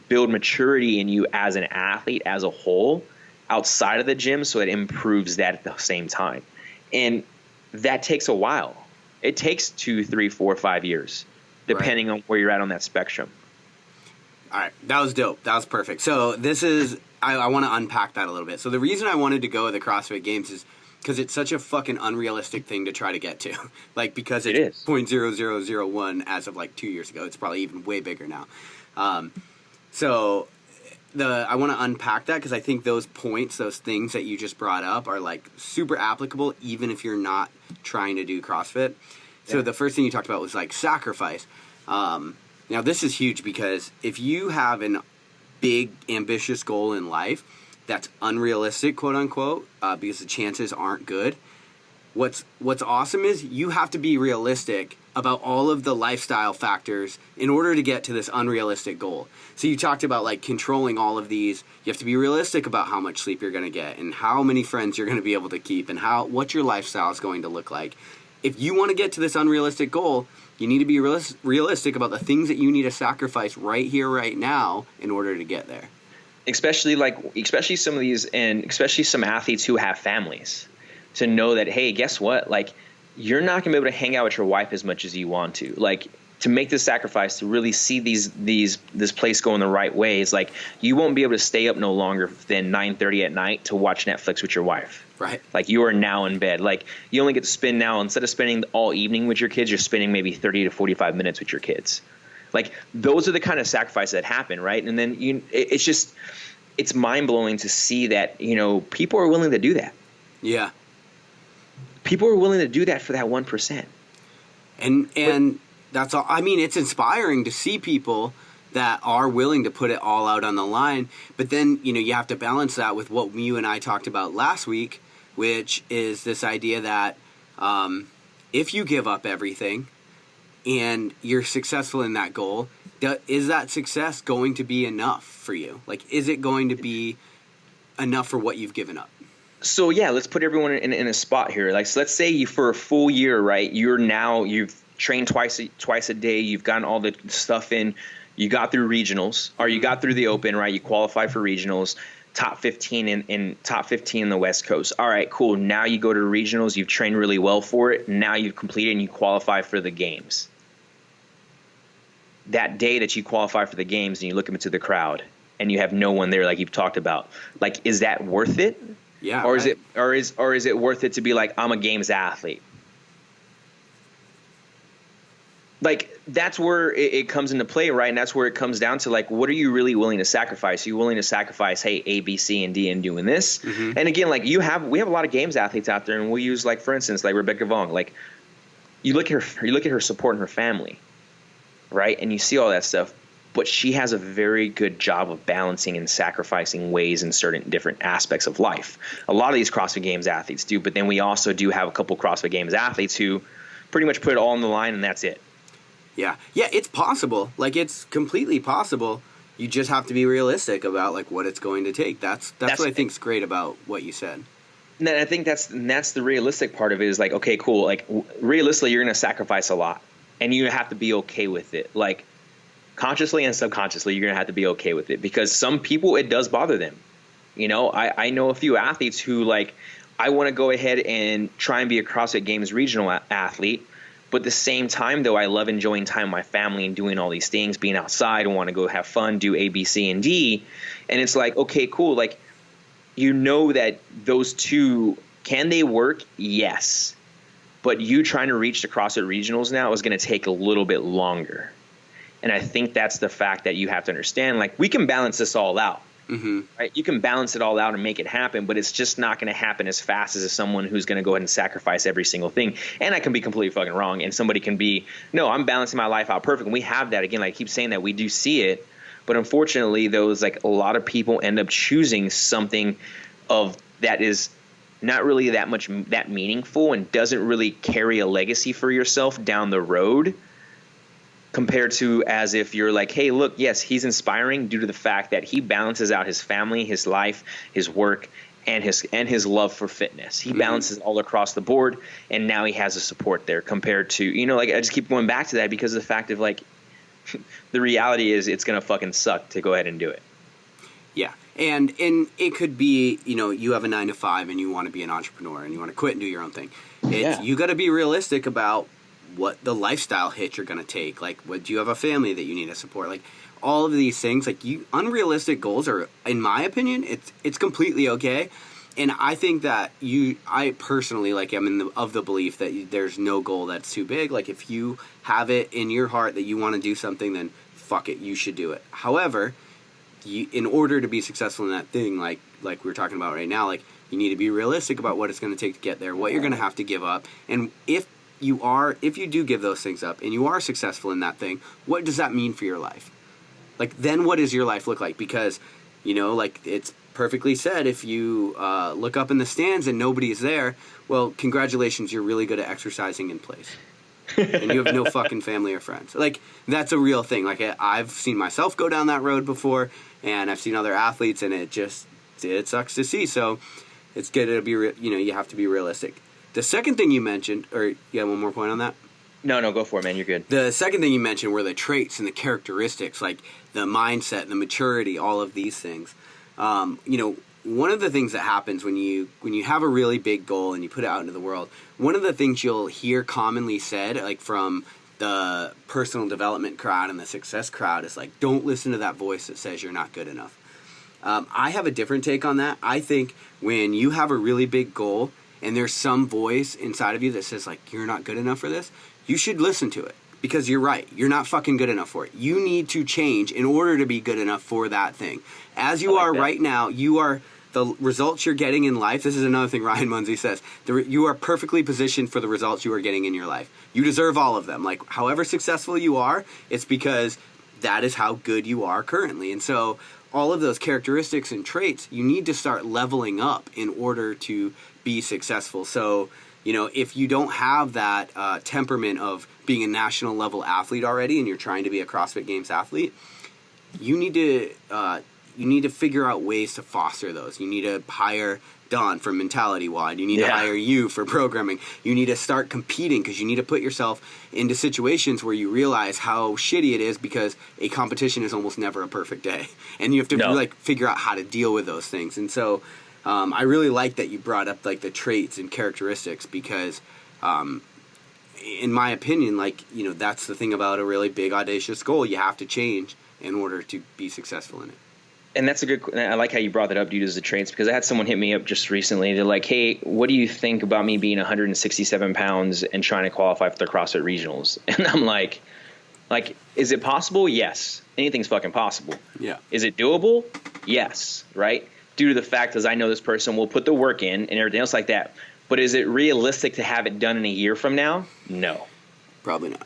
build maturity in you as an athlete as a whole outside of the gym, so it improves that at the same time. And that takes a while. It takes 2, 3, 4, 5 years. Depending on where you're at on that spectrum. All right. That was dope. That was perfect. So this is, I want to unpack that a little bit. So the reason I wanted to go to the CrossFit Games is because it's such a fucking unrealistic thing to try to get to. Like, because it's 0.0001 as of like 2 years ago. It's probably even way bigger now. So I want to unpack that, because I think those points, those things that you just brought up are like super applicable even if you're not trying to do CrossFit. So the first thing you talked about was like sacrifice. Now this is huge, because if you have a big ambitious goal in life that's unrealistic, quote unquote, because the chances aren't good, what's awesome is you have to be realistic about all of the lifestyle factors in order to get to this unrealistic goal. So you talked about like controlling all of these. You have to be realistic about how much sleep you're going to get and how many friends you're going to be able to keep and what your lifestyle is going to look like. if you want to get to this unrealistic goal, you need to be realistic about the things that you need to sacrifice right here, right now, in order to get there. Especially some of these, and especially some athletes who have families, to know that, hey, guess what? Like, you're not gonna be able to hang out with your wife as much as you want to. Like, to make this sacrifice, to really see this place go in the right way, is like, you won't be able to stay up no longer than 9:30 at night to watch Netflix with your wife. Right. Like, you are now in bed. Like, you only get to spend now, instead of spending all evening with your kids, you're spending maybe 30 to 45 minutes with your kids. Like, those are the kind of sacrifices that happen, right? And then it's mind blowing to see that, people are willing to do that. Yeah. People are willing to do that for that 1%. And that's all. I mean, it's inspiring to see people that are willing to put it all out on the line. But then, you have to balance that with what you and I talked about last week, which is this idea that if you give up everything and you're successful in that goal, is that success going to be enough for you? Like, is it going to be enough for what you've given up? So yeah, let's put everyone in a spot here. Like, so let's say for a full year, right? You've trained twice a day. You've gotten all the stuff in. You got through regionals, or you got through the Open, right? You qualified for regionals, top 15 in the West Coast. All right, cool. Now you go to regionals. You've trained really well for it. Now you've completed and you qualify for the games. That day that you qualify for the games and you look into the crowd and you have no one there, like you've talked about, like, is that worth it? Yeah. Or right. is it worth it to be like, I'm a games athlete? Like, that's where it comes into play, right? And that's where it comes down to, like, what are you really willing to sacrifice? Are you willing to sacrifice, hey, A, B, C, and D, and doing this? Mm-hmm. And again, like, we have a lot of games athletes out there, and we'll use, like, for instance, like Rebecca Vong. Like, you look at her supporting her family, right? And you see all that stuff, but she has a very good job of balancing and sacrificing ways in certain different aspects of life. A lot of these CrossFit Games athletes do, but then we also do have a couple CrossFit Games athletes who pretty much put it all on the line, and that's it. Yeah, it's possible. Like, it's completely possible. You just have to be realistic about, like, what it's going to take. That's what I think's great about what you said. And I think that's the realistic part of it, is like, okay, cool. Like, realistically, you're going to sacrifice a lot, and you have to be okay with it. Like, consciously and subconsciously, you're going to have to be okay with it, because some people, it does bother them. I know a few athletes who, like, I want to go ahead and try and be a CrossFit Games regional athlete. But at the same time, though, I love enjoying time with my family and doing all these things, being outside, and want to go have fun, do A, B, C, and D. And it's like, okay, cool. Like, that those two, can they work? Yes. But you trying to reach the CrossFit regionals now is going to take a little bit longer. And I think that's the fact that you have to understand. Like, we can balance this all out. Mm-hmm. Right? You can balance it all out and make it happen, but it's just not going to happen as fast as someone who's going to go ahead and sacrifice every single thing. And I can be completely fucking wrong, and somebody can be, no, I'm balancing my life out perfect. And we have that. Again, like, I keep saying that, we do see it, but unfortunately, those, like, a lot of people end up choosing something of that is not really that meaningful and doesn't really carry a legacy for yourself down the road, compared to as if you're like, hey, look, yes, he's inspiring due to the fact that he balances out his family, his life, his work, and his love for fitness. He balances all across the board, and now he has a support there, compared to, like, I just keep going back to that because of the fact of, like, the reality is it's going to fucking suck to go ahead and do it. Yeah. And it could be, you have a 9 to 5 and you want to be an entrepreneur and you want to quit and do your own thing. You got to be realistic about what the lifestyle hit you're going to take. Like, do you have a family that you need to support? Like, all of these things, like, unrealistic goals are, in my opinion, it's completely okay. And I think that I personally, like, am of the belief that there's no goal that's too big. Like, if you have it in your heart that you want to do something, then fuck it, you should do it. However, in order to be successful in that thing, like we're talking about right now, like, you need to be realistic about what it's going to take to get there, what you're going to have to give up. And if you do give those things up and you are successful in that thing, what does that mean for your life? Like, then what does your life look like? Because, like, it's perfectly said, if you look up in the stands and nobody's there, well, congratulations, you're really good at exercising in place. And you have no fucking family or friends. Like, that's a real thing. Like, I've seen myself go down that road before, and I've seen other athletes, and it sucks to see. So it's good to be, you have to be realistic. The second thing you mentioned, or you have one more point on that? No, go for it, man. You're good. The second thing you mentioned were the traits and the characteristics, like the mindset and the maturity, all of these things. One of the things that happens when you have a really big goal and you put it out into the world, one of the things you'll hear commonly said, like from the personal development crowd and the success crowd, is like, don't listen to that voice that says you're not good enough. I have a different take on that. I think when you have a really big goal and there's some voice inside of you that says, like, you're not good enough for this, you should listen to it, because you're right. You're not fucking good enough for it. You need to change in order to be good enough for that thing. As you are right now, you are the results you're getting in life. This is another thing Ryan Munsey says. You are perfectly positioned for the results you are getting in your life. You deserve all of them. Like, however successful you are, it's because that is how good you are currently. And so all of those characteristics and traits, you need to start leveling up in order to be successful. So, if you don't have that temperament of being a national level athlete already and you're trying to be a CrossFit Games athlete, you need to figure out ways to foster those. You need to hire Don for Mentality Wide. You need to hire you for programming. You need to start competing, because you need to put yourself into situations where you realize how shitty it is, because a competition is almost never a perfect day. And you have to figure out how to deal with those things. And so I really like that you brought up like the traits and characteristics, because in my opinion, that's the thing about a really big audacious goal. You have to change in order to be successful in it. And that's I like how you brought that up, dude, as the traits, because I had someone hit me up just recently. They're like, hey, what do you think about me being 167 pounds and trying to qualify for the CrossFit regionals? And I'm like, is it possible? Yes. Anything's fucking possible. Yeah. Is it doable? Yes. Right. Due to the fact, as I know this person will put the work in and everything else like that. But is it realistic to have it done in a year from now? No. Probably not.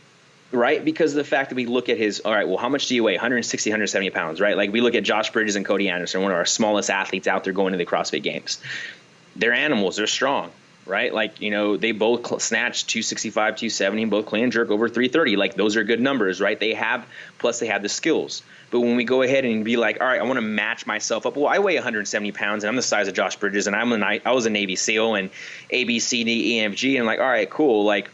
Right? Because of the fact that we look at all right, well, how much do you weigh? 160, 170 pounds, right? Like, we look at Josh Bridges and Cody Anderson, one of our smallest athletes out there going to the CrossFit Games. They're animals. They're strong, right? Like, they both snatch 265, 270, and both clean and jerk over 330. Like, those are good numbers, right? They have the skills. But when we go ahead and be like, all right, I want to match myself up. Well, I weigh 170 pounds, and I'm the size of Josh Bridges, and I was a Navy SEAL, and A, B, C, D, E, F, G. And I'm like, all right, cool. Like,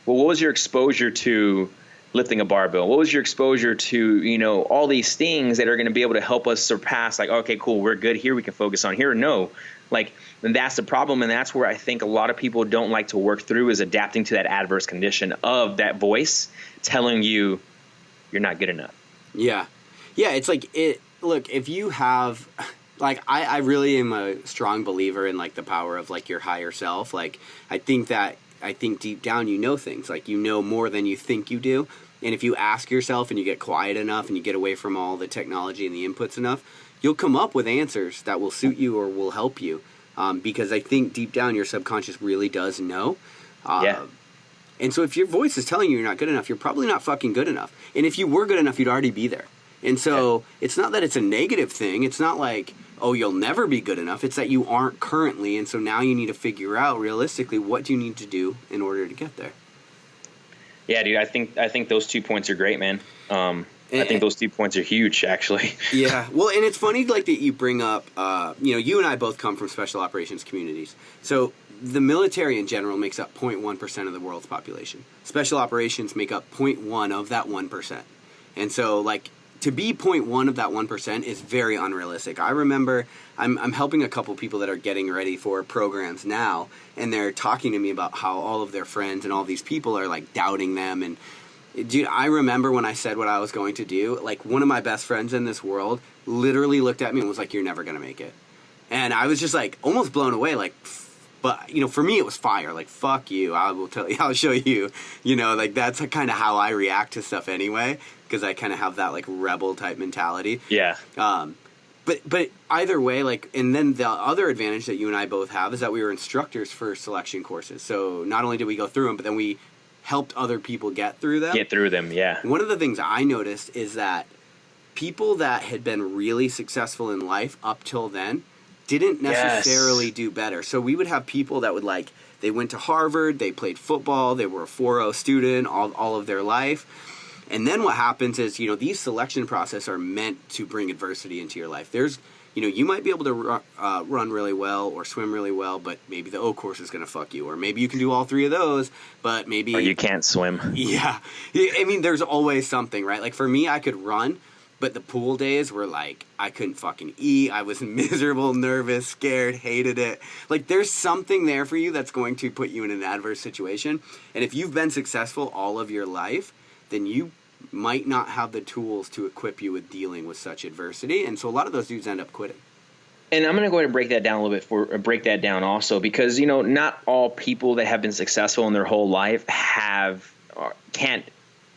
well, what was your exposure to lifting a barbell? What was your exposure to, all these things that are going to be able to help us surpass, like, okay, cool, we're good here, we can focus on here? No. Like, and that's the problem, and that's where I think a lot of people don't like to work through, is adapting to that adverse condition of that voice telling you you're not good enough. Yeah. Yeah, it's like, look, if you have, like, I really am a strong believer in, like, the power of, like, your higher self. Like, I think deep down you know things. Like, you know more than you think you do. And if you ask yourself and you get quiet enough and you get away from all the technology and the inputs enough, you'll come up with answers that will suit you or will help you. Because I think deep down your subconscious really does know. And so if your voice is telling you you're not good enough, you're probably not fucking good enough. And if you were good enough, you'd already be there. And so it's not that it's a negative thing. It's not like, oh, you'll never be good enough. It's that you aren't currently. And so now you need to figure out realistically, what do you need to do in order to get there? Yeah, dude, I think those 2 points are great, man. I think those 2 points are huge, actually. Yeah. Well, and it's funny, like, that you bring up, you and I both come from special operations communities. So the military in general makes up 0.1% of the world's population. Special operations make up 0.1 of that 1%. And so, like, to be 0.1 of that 1% is very unrealistic. I remember I'm helping a couple people that are getting ready for programs now, and they're talking to me about how all of their friends and all these people are, like, doubting them. And, dude, I remember when I said what I was going to do, like, one of my best friends in this world literally looked at me and was like, you're never going to make it. And I was just, like, almost blown away, like, but, for me it was fire. Like, fuck you, I will tell you, I'll show you, like, that's kind of how I react to stuff anyway, because I kind of have that, like, rebel type mentality. Yeah. But either way, like, and then the other advantage that you and I both have is that we were instructors for selection courses. So not only did we go through them, but then we helped other people get through them. Yeah. One of the things I noticed is that people that had been really successful in life up till then didn't necessarily do better. So we would have people that would, like, they went to Harvard, they played football, they were a 4.0 student all of their life. And then what happens is, these selection process are meant to bring adversity into your life. There's, you might be able to run really well or swim really well, but maybe the O course is going to fuck you. Or maybe you can do all three of those, but maybe... Or you can't swim. Yeah. I mean, there's always something, right? Like, for me, I could run, but the pool days were like, I couldn't fucking eat. I was miserable, nervous, scared, hated it. Like, there's something there for you that's going to put you in an adverse situation. And if you've been successful all of your life, then you might not have the tools to equip you with dealing with such adversity. And so a lot of those dudes end up quitting. And I'm going to go ahead and break that down a little bit break that down also, because, not all people that have been successful in their whole life can't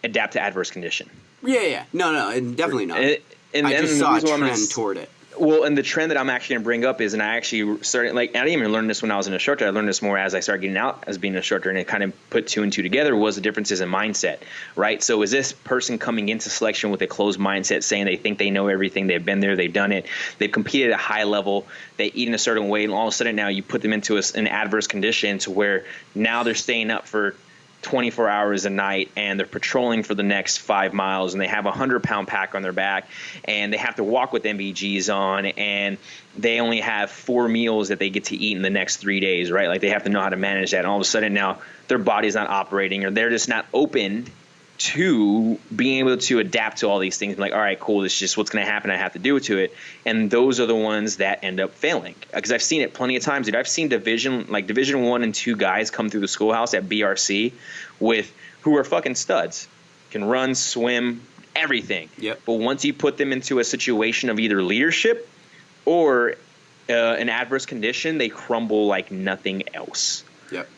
adapt to adverse condition. Yeah. No, and definitely not. And I just saw a trend toward it. Well, and the trend that I'm actually going to bring up is, and I actually started, I didn't even learn this when I was an instructor. I learned this more as I started getting out as being an instructor, and it kind of put two and two together, was the differences in mindset, right? So is this person coming into selection with a closed mindset, saying they think they know everything, they've been there, they've done it, they've competed at a high level, they eat in a certain way, and all of a sudden now you put them into an adverse condition to where now they're staying up for 24 hours a night, and they're patrolling for the next 5 miles, and they have a 100-pound pack on their back, and they have to walk with MBGs on, and they only have 4 meals that they get to eat in the next 3 days, right? Like, they have to know how to manage that. And all of a sudden now their body's not operating, or they're just not open to being able to adapt to all these things. Like, all right, cool, this is just what's going to happen. I have to do it to it. And those are the ones that end up failing. Because I've seen it plenty of times. Dude, I've seen Division 1 and 2 guys come through the schoolhouse at BRC who are fucking studs, can run, swim, everything. Yep. But once you put them into a situation of either leadership or an adverse condition, they crumble like nothing else. Yep.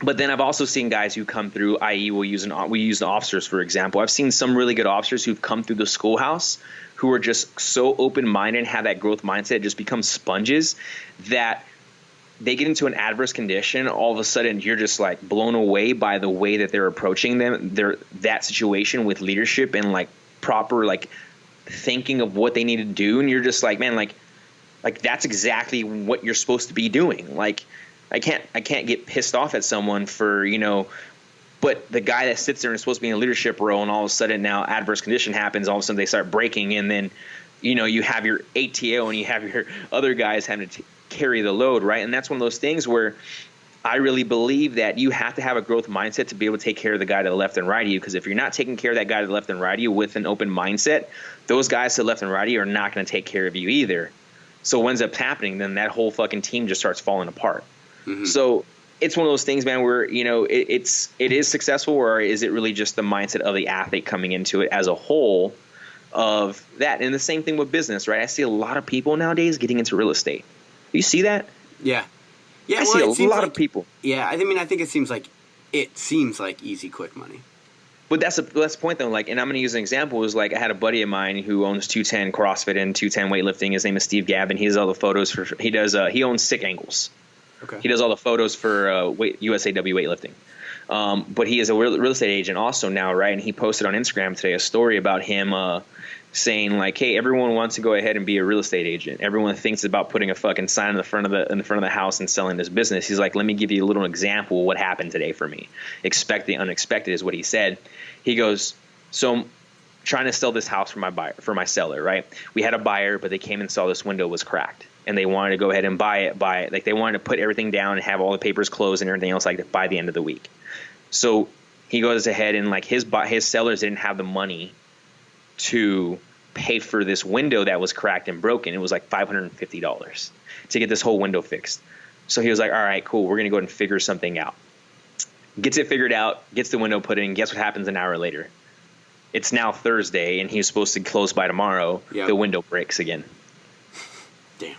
But then I've also seen guys who come through, i.e. we use the officers, for example. I've seen some really good officers who've come through the schoolhouse who are just so open-minded and have that growth mindset, just become sponges, that they get into an adverse condition. All of a sudden, you're just like blown away by the way that they're approaching that situation with leadership and like proper like thinking of what they need to do. And you're just like, man, like that's exactly what you're supposed to be doing. Like, I can't get pissed off at someone for, but the guy that sits there and is supposed to be in a leadership role, and all of a sudden now adverse condition happens, all of a sudden they start breaking, and then, you have your ATO and you have your other guys having to carry the load, right? And that's one of those things where I really believe that you have to have a growth mindset to be able to take care of the guy to the left and right of you, because if you're not taking care of that guy to the left and right of you with an open mindset, those guys to the left and right of you are not going to take care of you either. So what ends up happening, then that whole fucking team just starts falling apart. Mm-hmm. So it's one of those things, man, where, it is successful, or is it really just the mindset of the athlete coming into it as a whole of that? And the same thing with business, right? I see a lot of people nowadays getting into real estate. Do you see that? Yeah. I see a lot of people. Yeah, I mean, I think it seems like easy, quick money. But that's the point, though. Like, and I'm going to use an example. Is like I had a buddy of mine who owns 210 CrossFit and 210 weightlifting. His name is Steve Gabb, and he does all the photos for. He owns Sick Angles. Okay. He does all the photos for USAW weightlifting. But he is a real estate agent also now, right? And he posted on Instagram today a story about him saying like, "Hey, everyone wants to go ahead and be a real estate agent. Everyone thinks about putting a fucking sign in the front of the house and selling this business." He's like, "Let me give you a little example of what happened today for me. Expect the unexpected," is what he said. He goes, "So I'm trying to sell this house for my seller, right? We had a buyer, but they came and saw this window was cracked, and they wanted to go ahead and buy it. Like, they wanted to put everything down and have all the papers closed and everything else like that by the end of the week." So he goes ahead and like his sellers didn't have the money to pay for this window that was cracked and broken. It was like $550 to get this whole window fixed. So he was like, "All right, cool. We're going to go ahead and figure something out." Gets it figured out, gets the window put in. Guess what happens an hour later? It's now Thursday, and he's supposed to close by tomorrow. Yep. The window breaks again. Damn.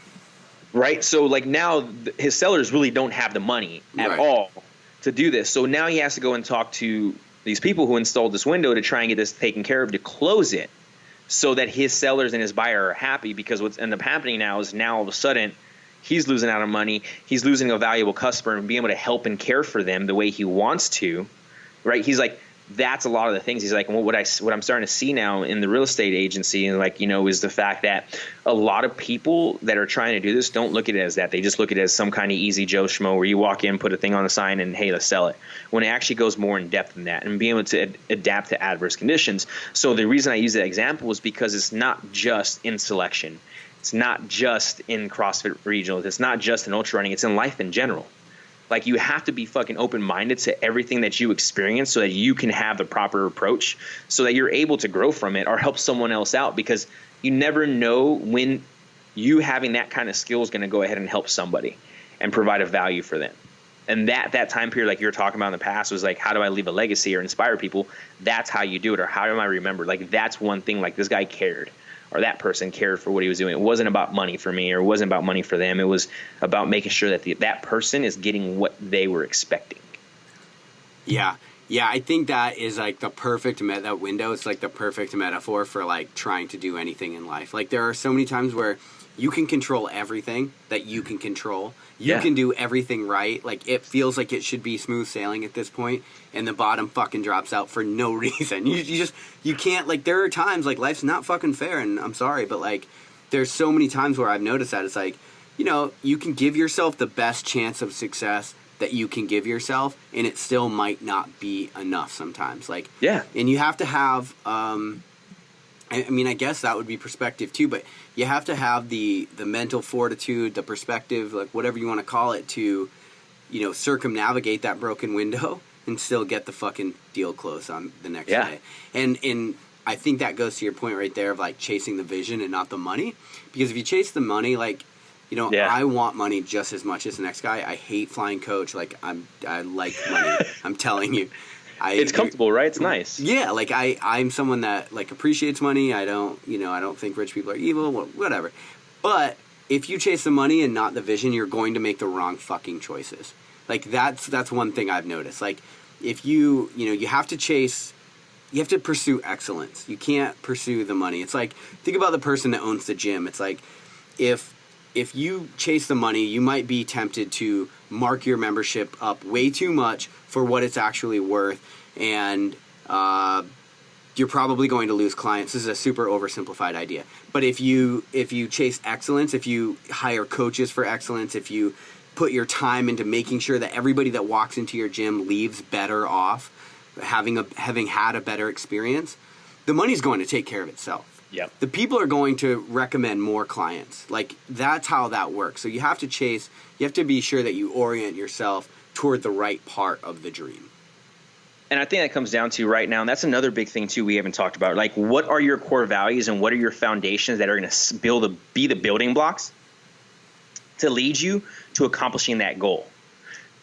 Right? So like now his sellers really don't have the money at all to do this. So now he has to go and talk to these people who installed this window to try and get this taken care of to close it, so that his sellers and his buyer are happy. Because what's ended up happening now is all of a sudden he's losing out on money. He's losing a valuable customer and being able to help and care for them the way he wants to, right? He's like, that's a lot of the things. He's like, and what I'm starting to see now in the real estate agency, and like, is the fact that a lot of people that are trying to do this don't look at it as that. They just look at it as some kind of easy Joe Schmo where you walk in, put a thing on the sign, and hey, let's sell it. When it actually goes more in depth than that, and being able to adapt to adverse conditions. So the reason I use that example is because it's not just in selection, it's not just in CrossFit regionals, it's not just in ultra running, it's in life in general. Like, you have to be fucking open-minded to everything that you experience so that you can have the proper approach so that you're able to grow from it or help someone else out, because you never know when you having that kind of skill is going to go ahead and help somebody and provide a value for them. And that time period, like you were talking about in the past, was like, how do I leave a legacy or inspire people? That's how you do it. Or how am I remembered? Like, that's one thing, like, this guy cared, or that person cared for what he was doing. It wasn't about money for me, or it wasn't about money for them. It was about making sure that that person is getting what they were expecting. Yeah. Yeah, I think that is like the perfect that window. It's like the perfect metaphor for like trying to do anything in life. Like, there are so many times where you can control everything that you can control. You can do everything right. Like, it feels like it should be smooth sailing at this point, and the bottom fucking drops out for no reason. You can't, like, there are times, like, life's not fucking fair, and I'm sorry, but, like, there's so many times where I've noticed that. It's like, you can give yourself the best chance of success that you can give yourself, and it still might not be enough sometimes. Like, and you have to have, I mean, I guess that would be perspective too, but you have to have the mental fortitude, the perspective, like whatever you want to call it, to, circumnavigate that broken window and still get the fucking deal closed on the next day. And I think that goes to your point right there of like chasing the vision and not the money. Because if you chase the money, like, I want money just as much as the next guy. I hate flying coach. Like, I like money. I'm telling you. It's comfortable, right? It's nice. Yeah, like I'm someone that like appreciates money. I don't think rich people are evil, whatever. But if you chase the money and not the vision, you're going to make the wrong fucking choices. Like, that's one thing I've noticed. Like, if you have to pursue excellence. You can't pursue the money. It's like, think about the person that owns the gym. It's like, if you chase the money, you might be tempted to mark your membership up way too much for what it's actually worth, and you're probably going to lose clients. This is a super oversimplified idea. But if you chase excellence, if you hire coaches for excellence, if you put your time into making sure that everybody that walks into your gym leaves better off, having had a better experience, the money's going to take care of itself. Yep. The people are going to recommend more clients. Like, that's how that works. So you have to be sure that you orient yourself toward the right part of the dream. And I think that comes down to right now, and that's another big thing too we haven't talked about. Like, what are your core values and what are your foundations that are going to be the building blocks to lead you to accomplishing that goal?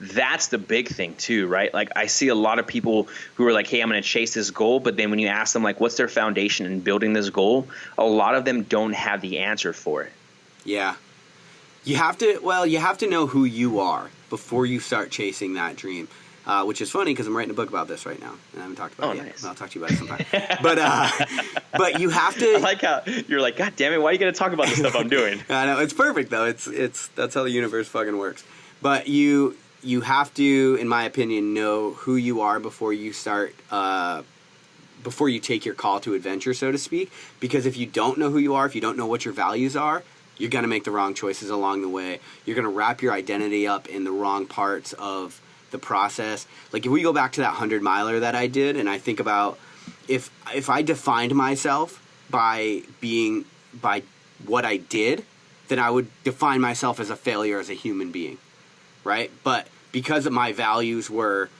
That's the big thing too, right? Like, I see a lot of people who are like, hey, I'm going to chase this goal. But then when you ask them, like, what's their foundation in building this goal? A lot of them don't have the answer for it. Yeah. You have to know who you are before you start chasing that dream, which is funny because I'm writing a book about this right now. And I haven't talked about it yet. Nice. I'll talk to you about it sometime. But you have to. I like how you're like, God damn it, why are you going to talk about the stuff I'm doing? I know. It's perfect, though. It's that's how the universe fucking works. But you have to, in my opinion, know who you are before you start, before you take your call to adventure, so to speak. Because if you don't know who you are, if you don't know what your values are, you're going to make the wrong choices along the way. You're going to wrap your identity up in the wrong parts of the process. Like, if we go back to that 100-miler that I did, and I think about if I defined myself by what I did, then I would define myself as a failure as a human being. Right? But because my values were,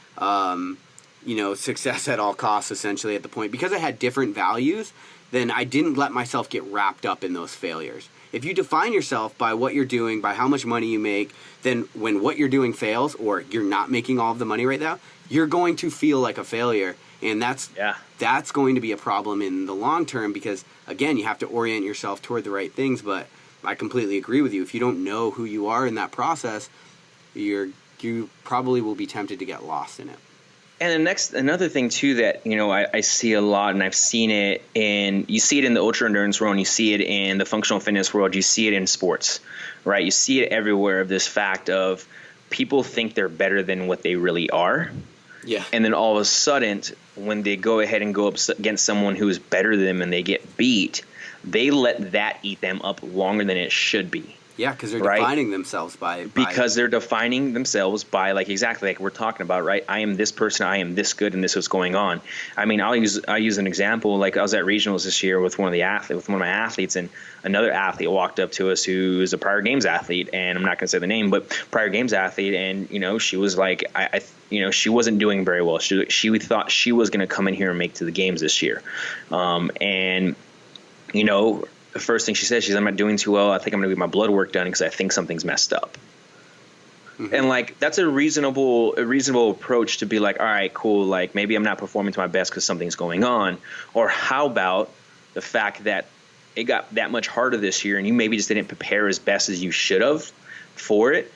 success at all costs, essentially, at the point, because I had different values, then I didn't let myself get wrapped up in those failures. If you define yourself by what you're doing, by how much money you make, then when what you're doing fails, or you're not making all of the money right now, you're going to feel like a failure. And that's going to be a problem in the long term because, again, you have to orient yourself toward the right things. But I completely agree with you. If you don't know who you are in that process, you probably will be tempted to get lost in it. And another thing too that I see a lot, and I've seen it you see it in the ultra endurance world, and you see it in the functional fitness world, you see it in sports, right? You see it everywhere, of this fact of people think they're better than what they really are. Yeah. And then all of a sudden, when they go ahead and go up against someone who is better than them and they get beat, they let that eat them up longer than it should be. Yeah, because they're defining themselves by... Because they're defining themselves by, like, exactly like we're talking about, right? I am this person, I am this good, and this is what's going on. I mean, I'll use an example. Like, I was at regionals this year with one of my athletes, and another athlete walked up to us who is a prior games athlete, and I'm not going to say the name, but prior games athlete, and she was like, she wasn't doing very well. She thought she was going to come in here and make to the games this year, the first thing she said, I'm not doing too well. I think I'm going to get my blood work done because I think something's messed up. Mm-hmm. And like, that's a reasonable approach to be like, all right, cool. Like, maybe I'm not performing to my best because something's going on. Or how about the fact that it got that much harder this year and you maybe just didn't prepare as best as you should have for it,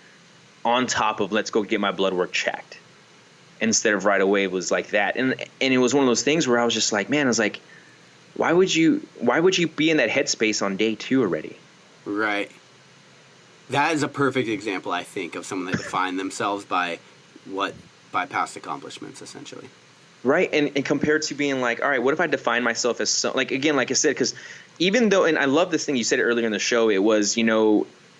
on top of let's go get my blood work checked. Instead of right away, it was like that. And it was one of those things where I was just like, man, I was like, why would you be in that headspace on day 2 already? Right. That is a perfect example, I think, of someone that defined themselves by past accomplishments, essentially. Right. And compared to being like, all right, what if I define myself as again, like I said, because even though, and I love this thing you said earlier in the show, it was,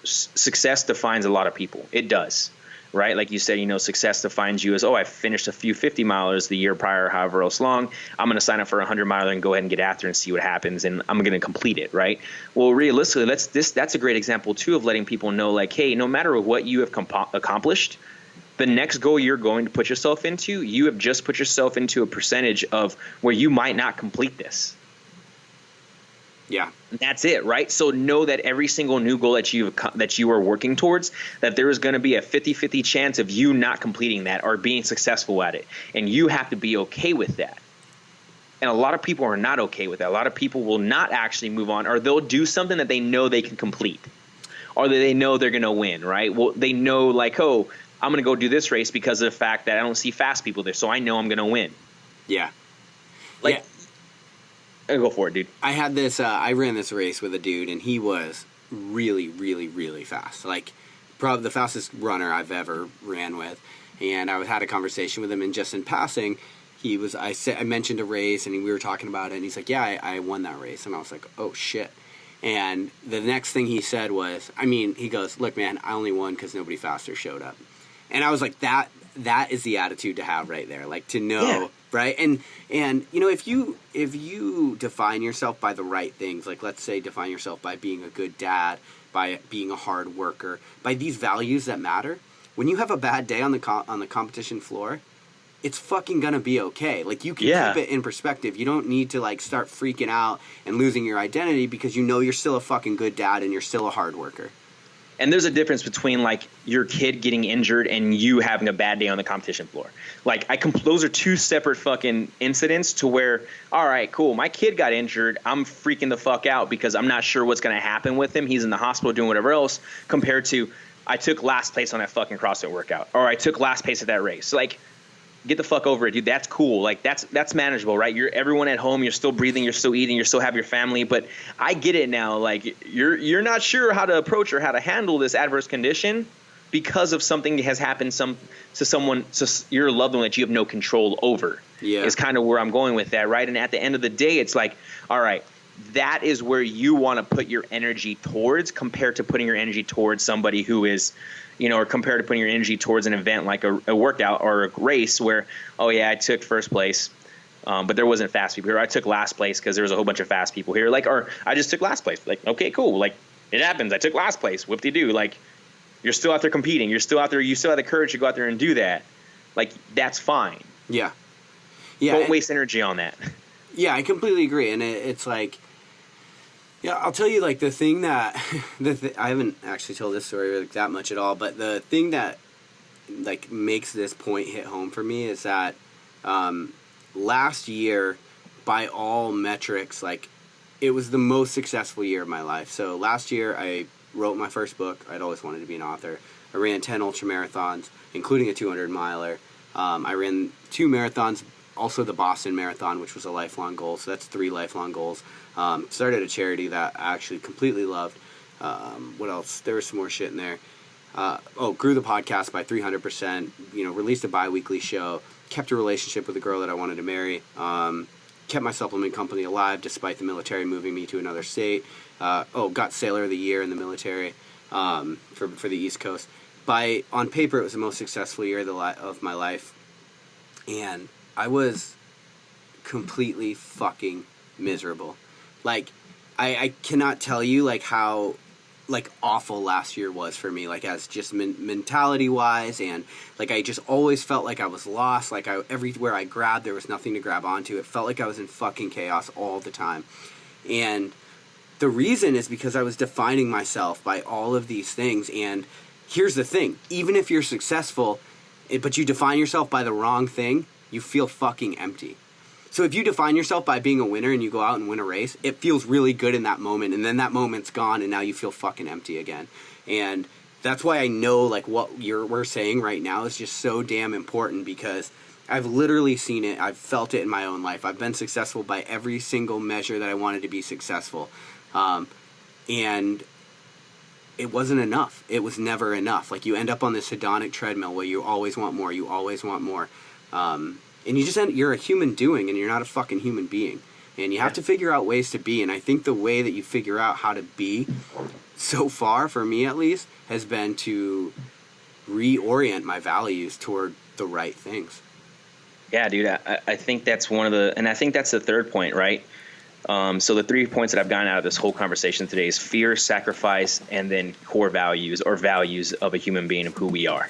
success defines a lot of people. It does. Right? Like you said, success defines you as, I finished a few 50 milers the year prior, however else long. I'm going to sign up for a 100 miler and go ahead and get after and see what happens. And I'm going to complete it. Right. Well, realistically, that's a great example, too, of letting people know, like, hey, no matter what you have accomplished, the next goal you're going to put yourself into, you have just put yourself into a percentage of where you might not complete this. Yeah. That's it, right? So know that every single new goal that you are working towards, that there is going to be a 50-50 chance of you not completing that or being successful at it. And you have to be okay with that. And a lot of people are not okay with that. A lot of people will not actually move on, or they'll do something that they know they can complete, or that they know they're going to win, right? Well, they know, like, I'm going to go do this race because of the fact that I don't see fast people there, so I know I'm going to win. Yeah. Like, go for it, dude. I had this, I ran this race with a dude, and he was really, really, really fast. Like, probably the fastest runner I've ever ran with. And I had a conversation with him, and just in passing, I mentioned a race, and we were talking about it, and he's like, yeah, I won that race. And I was like, oh, shit. And the next thing he said was, he goes, look, man, I only won because nobody faster showed up. And I was like, that is the attitude to have right there. Like, to know... Yeah. Right. And if you define yourself by the right things, like, let's say define yourself by being a good dad, by being a hard worker, by these values that matter, when you have a bad day on the competition floor, it's fucking gonna be okay. Like, you can keep it in perspective. You don't need to, like, start freaking out and losing your identity because you're still a fucking good dad and you're still a hard worker. And there's a difference between, like, your kid getting injured and you having a bad day on the competition floor. Like, those are two separate fucking incidents to where, all right, cool, my kid got injured. I'm freaking the fuck out because I'm not sure what's going to happen with him. He's in the hospital doing whatever else, compared to I took last place on that fucking CrossFit workout, or I took last place at that race. Like, get the fuck over it, dude. That's cool. Like, that's manageable, right? You're everyone at home. You're still breathing. You're still eating. You still have your family. But I get it now. Like, you're not sure how to approach or how to handle this adverse condition because of something that has happened to your loved one that you have no control over. Yeah, is kind of where I'm going with that, right? And at the end of the day, it's like, all right, that is where you want to put your energy towards, compared to putting your energy towards somebody who is, or compared to putting your energy towards an event like a workout or a race where, oh yeah, I took first place, but there wasn't fast people here. I took last place because there was a whole bunch of fast people here. Like, or I just took last place. Like, okay, cool. Like, it happens. I took last place. Whoop-de-doo. Like, you're still out there competing. You're still out there. You still have the courage to go out there and do that. Like, that's fine. Yeah. Don't waste energy on that. Yeah, I completely agree. And it's like, yeah, I'll tell you, like, the thing that I haven't actually told this story like that much at all, but the thing that, like, makes this point hit home for me is that last year, by all metrics, like, it was the most successful year of my life. So last year, I wrote my first book. I'd always wanted to be an author. I ran 10 ultra marathons, including a 200 miler. I ran 2 marathons, also the Boston Marathon, which was a lifelong goal. So that's 3 lifelong goals. Started a charity that I actually completely loved. What else? There was some more shit in there. Grew the podcast by 300%. Released a bi-weekly show. kept a relationship with a girl that I wanted to marry, kept my supplement company alive despite the military moving me to another state. Got Sailor of the Year in the military for the East Coast. On paper, it was the most successful year of my life, and I was completely fucking miserable. Like, I cannot tell you, like, how, like, awful last year was for me, like, as just mentality-wise, and, like, I just always felt like I was lost, like, everywhere I grabbed, there was nothing to grab onto. It felt like I was in fucking chaos all the time, and the reason is because I was defining myself by all of these things, and here's the thing, even if you're successful, but you define yourself by the wrong thing, you feel fucking empty. So if you define yourself by being a winner and you go out and win a race, it feels really good in that moment, and then that moment's gone, and now you feel fucking empty again. And that's why I know, like, what we're saying right now is just so damn important, because I've literally seen it. I've felt it in my own life. I've been successful by every single measure that I wanted to be successful. And it wasn't enough. It was never enough. Like, you end up on this hedonic treadmill where you always want more. You always want more. And you're a human doing, and you're not a fucking human being. And you have to figure out ways to be. And I think the way that you figure out how to be, so far, for me at least, has been to reorient my values toward the right things. Yeah, dude, I think that's and I think that's the third point, right? So the 3 points that I've gotten out of this whole conversation today is fear, sacrifice, and then core values, or values of a human being, of who we are.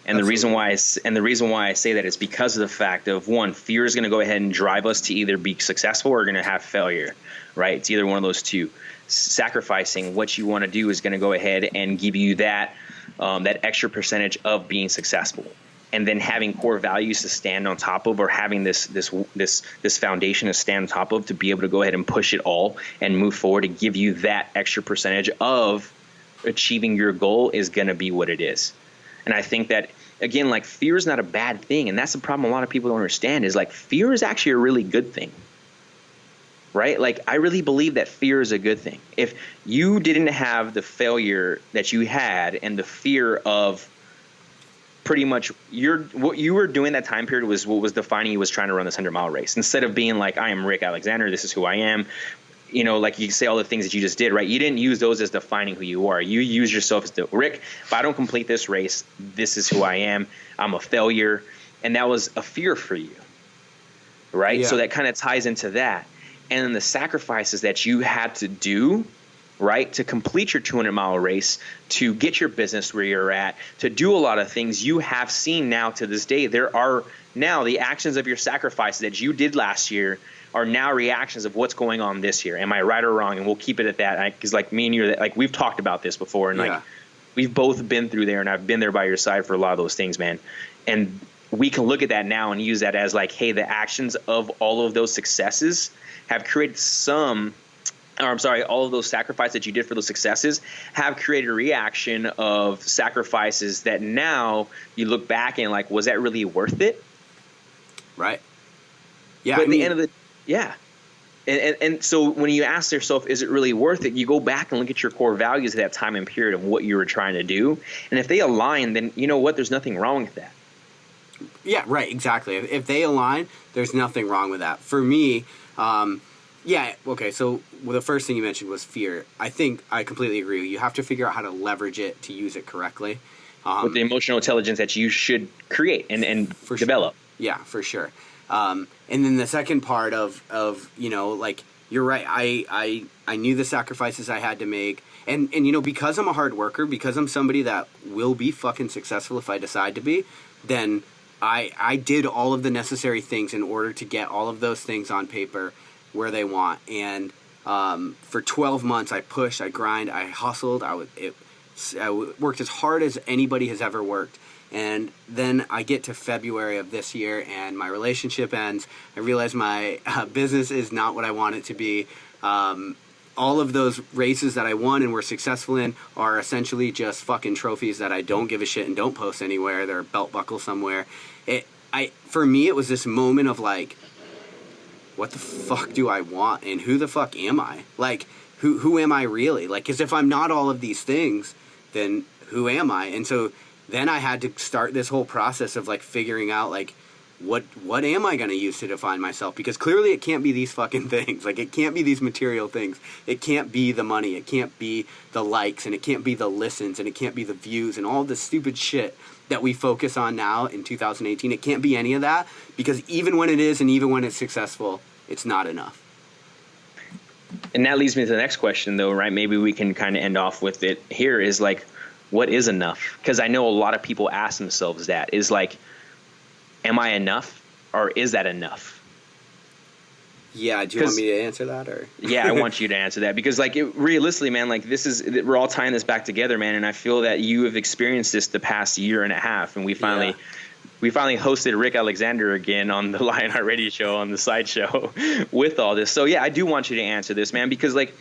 And the reason why I say that is because of the fact of, one, fear is going to go ahead and drive us to either be successful or going to have failure, right? It's either one of those two. Sacrificing what you want to do is going to go ahead and give you that extra percentage of being successful. And then having core values to stand on top of, or having this foundation to stand on top of, to be able to go ahead and push it all and move forward to give you that extra percentage of achieving your goal, is going to be what it is. And I think that, again, like, fear is not a bad thing. And that's the problem a lot of people don't understand, is, like, fear is actually a really good thing, right? Like, I really believe that fear is a good thing. If you didn't have the failure that you had and the fear of pretty much what you were doing that time period was what was defining you, was trying to run this 100-mile race, instead of being like, I am Rick Alexander, this is who I am. You know, like, you say all the things that you just did, right? You didn't use those as defining who you are. You use yourself as Rick, if I don't complete this race, this is who I am. I'm a failure. And that was a fear for you, right? Yeah. So that kind of ties into that. And then the sacrifices that you had to do, right, to complete your 200-mile race, to get your business where you're at, to do a lot of things, you have seen now to this day, there are now the actions of your sacrifices that you did last year are now reactions of what's going on this year. Am I right or wrong? And we'll keep it at that. Because, like, me and you, like, we've talked about this before, and like, we've both been through there, and I've been there by your side for a lot of those things, man. And we can look at that now and use that as, like, hey, the actions of all of those successes have created all of those sacrifices that you did for those successes have created a reaction of sacrifices that now you look back and, like, was that really worth it? Right. Yeah. But at the end of the yeah. And so when you ask yourself, is it really worth it? You go back and look at your core values at that time and period of what you were trying to do. And if they align, then you know what? There's nothing wrong with that. Yeah, right. Exactly. If they align, there's nothing wrong with that. For me, yeah. Okay. So the first thing you mentioned was fear. I think I completely agree. You have to figure out how to leverage it to use it correctly. With the emotional intelligence that you should create and develop. Sure. Yeah, for sure. And then the second part of, you know, like, you're right. I knew the sacrifices I had to make. And, you know, because I'm a hard worker, because I'm somebody that will be fucking successful if I decide to be, then I did all of the necessary things in order to get all of those things on paper where they want. And, for 12 months, I pushed, I grind, I hustled. I worked as hard as anybody has ever worked. And then I get to February of this year, and my relationship ends. I realize my business is not what I want it to be. All of those races that I won and were successful in are essentially just fucking trophies that I don't give a shit and don't post anywhere. They're a belt buckle somewhere. For me, it was this moment of, like, what the fuck do I want, and who the fuck am I? Like, who am I really? Like, because if I'm not all of these things, then who am I? And so then I had to start this whole process of, like, figuring out, like, what am I going to use to define myself? Because clearly it can't be these fucking things. Like, it can't be these material things. It can't be the money. It can't be the likes, and it can't be the listens, and it can't be the views, and all this stupid shit that we focus on now in 2018. It can't be any of that, because even when it is, and even when it's successful, it's not enough. And that leads me to the next question, though, right? Maybe we can kind of end off with it here, is like, what is enough? Because I know a lot of people ask themselves that, is like, am I enough, or is that enough? Yeah, do you want me to answer that, or? Yeah, I want you to answer that, because like realistically, man, like we're all tying this back together, man, and I feel that you have experienced this the past year and a half, and we finally hosted Rick Alexander again on the LionHeart Radio Show on the Side Show with all this. So yeah, I do want you to answer this, man, because like,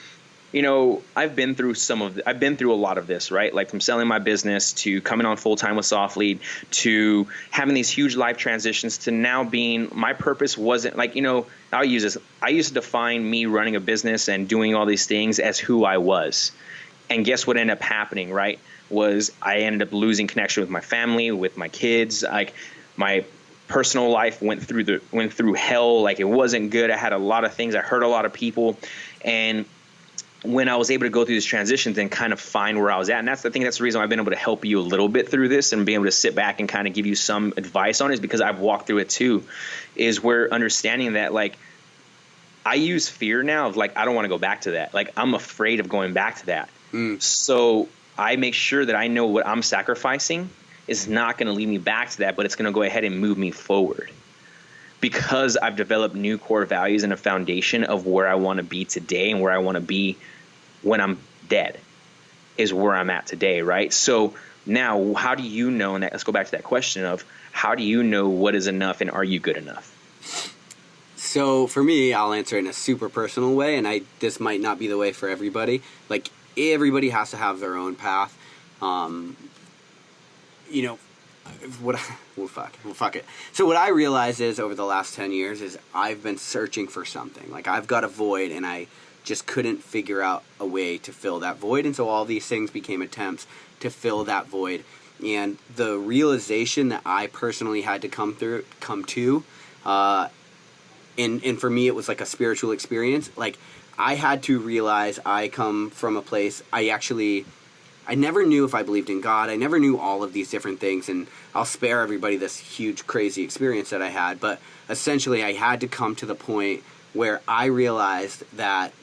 you know, I've been through a lot of this, right? Like from selling my business to coming on full time with SoftLead to having these huge life transitions to now being, my purpose wasn't like, you know, I used to define me running a business and doing all these things as who I was. And guess what ended up happening, right? Was I ended up losing connection with my family, with my kids. Like my personal life went through hell. Like it wasn't good. I had a lot of things. I hurt a lot of people. And when I was able to go through these transitions and kind of find where I was at, and I think that's the reason why I've been able to help you a little bit through this and be able to sit back and kind of give you some advice on it, is because I've walked through it too, is where understanding that like I use fear now of like, I don't want to go back to that. Like I'm afraid of going back to that. So I make sure that I know what I'm sacrificing is not going to lead me back to that, but it's going to go ahead and move me forward. Because I've developed new core values and a foundation of where I want to be today and where I want to be when I'm dead is where I'm at today, right? So now how do you know, and let's go back to that question of how do you know what is enough and are you good enough? So for me, I'll answer it in a super personal way, and this might not be the way for everybody. Like everybody has to have their own path. You know, fuck it. So what I realized is over the last 10 years is I've been searching for something. Like I've got a void and I just couldn't figure out a way to fill that void. And so all these things became attempts to fill that void. And the realization that I personally had to come to, and for me it was like a spiritual experience. Like I had to realize I come from a place I never knew if I believed in God. I never knew all of these different things, and I'll spare everybody this huge, crazy experience that I had. But essentially, I had to come to the point where I realized that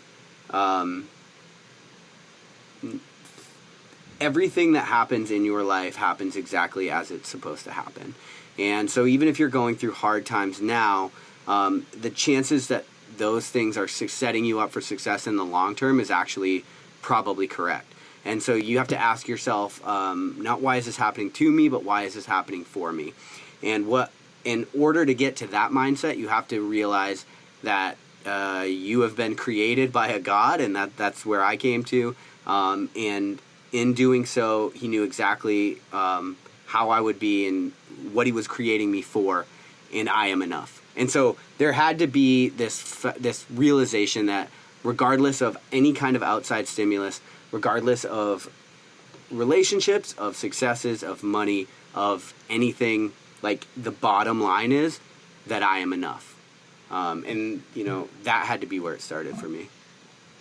everything that happens in your life happens exactly as it's supposed to happen. And so even if you're going through hard times now, the chances that those things are setting you up for success in the long term is actually probably correct. And so you have to ask yourself, not why is this happening to me, but why is this happening for me? And in order to get to that mindset, you have to realize that you have been created by a God, and that's where I came to. And in doing so, he knew exactly how I would be and what he was creating me for, and I am enough. And so there had to be this realization that regardless of any kind of outside stimulus, regardless of relationships, of successes, of money, of anything, like the bottom line is that I am enough. And, you know, that had to be where it started for me.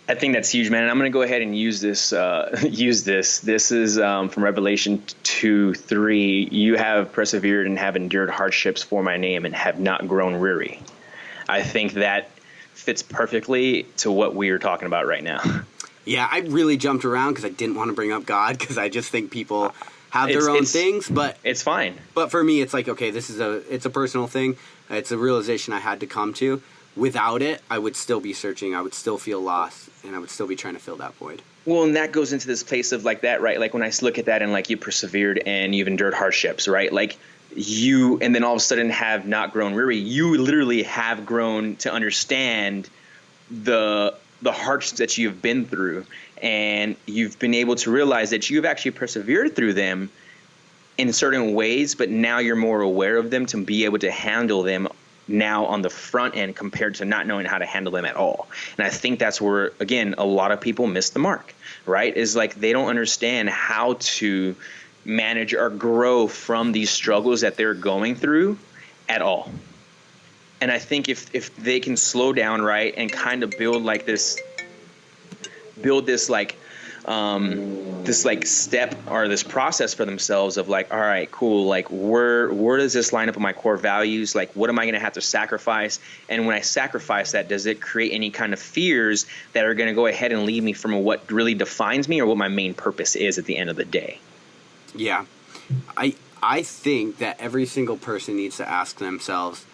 I think that's huge, man. And I'm going to go ahead and use this. This is from Revelation 2:3. You have persevered and have endured hardships for my name and have not grown weary. I think that fits perfectly to what we are talking about right now. Yeah, I really jumped around because I didn't want to bring up God because I just think people have their own things, but it's fine. But for me, it's like, okay, it's a personal thing. It's a realization I had to come to. Without it, I would still be searching. I would still feel lost, and I would still be trying to fill that void. Well, and that goes into this place of like that, right? Like when I look at that and like you persevered and you've endured hardships, right? Like you, and then all of a sudden have not grown weary. You literally have grown to understand the hardships that you've been through, and you've been able to realize that you've actually persevered through them in certain ways, but now you're more aware of them to be able to handle them now on the front end compared to not knowing how to handle them at all. And I think that's where, again, a lot of people miss the mark, right? Is like they don't understand how to manage or grow from these struggles that they're going through at all. And I think if they can slow down, right, and kind of build this step or this process for themselves of like, all right, cool, like where does this line up with my core values? Like, what am I going to have to sacrifice? And when I sacrifice that, does it create any kind of fears that are going to go ahead and lead me from what really defines me or what my main purpose is at the end of the day? Yeah. I think that every single person needs to ask themselves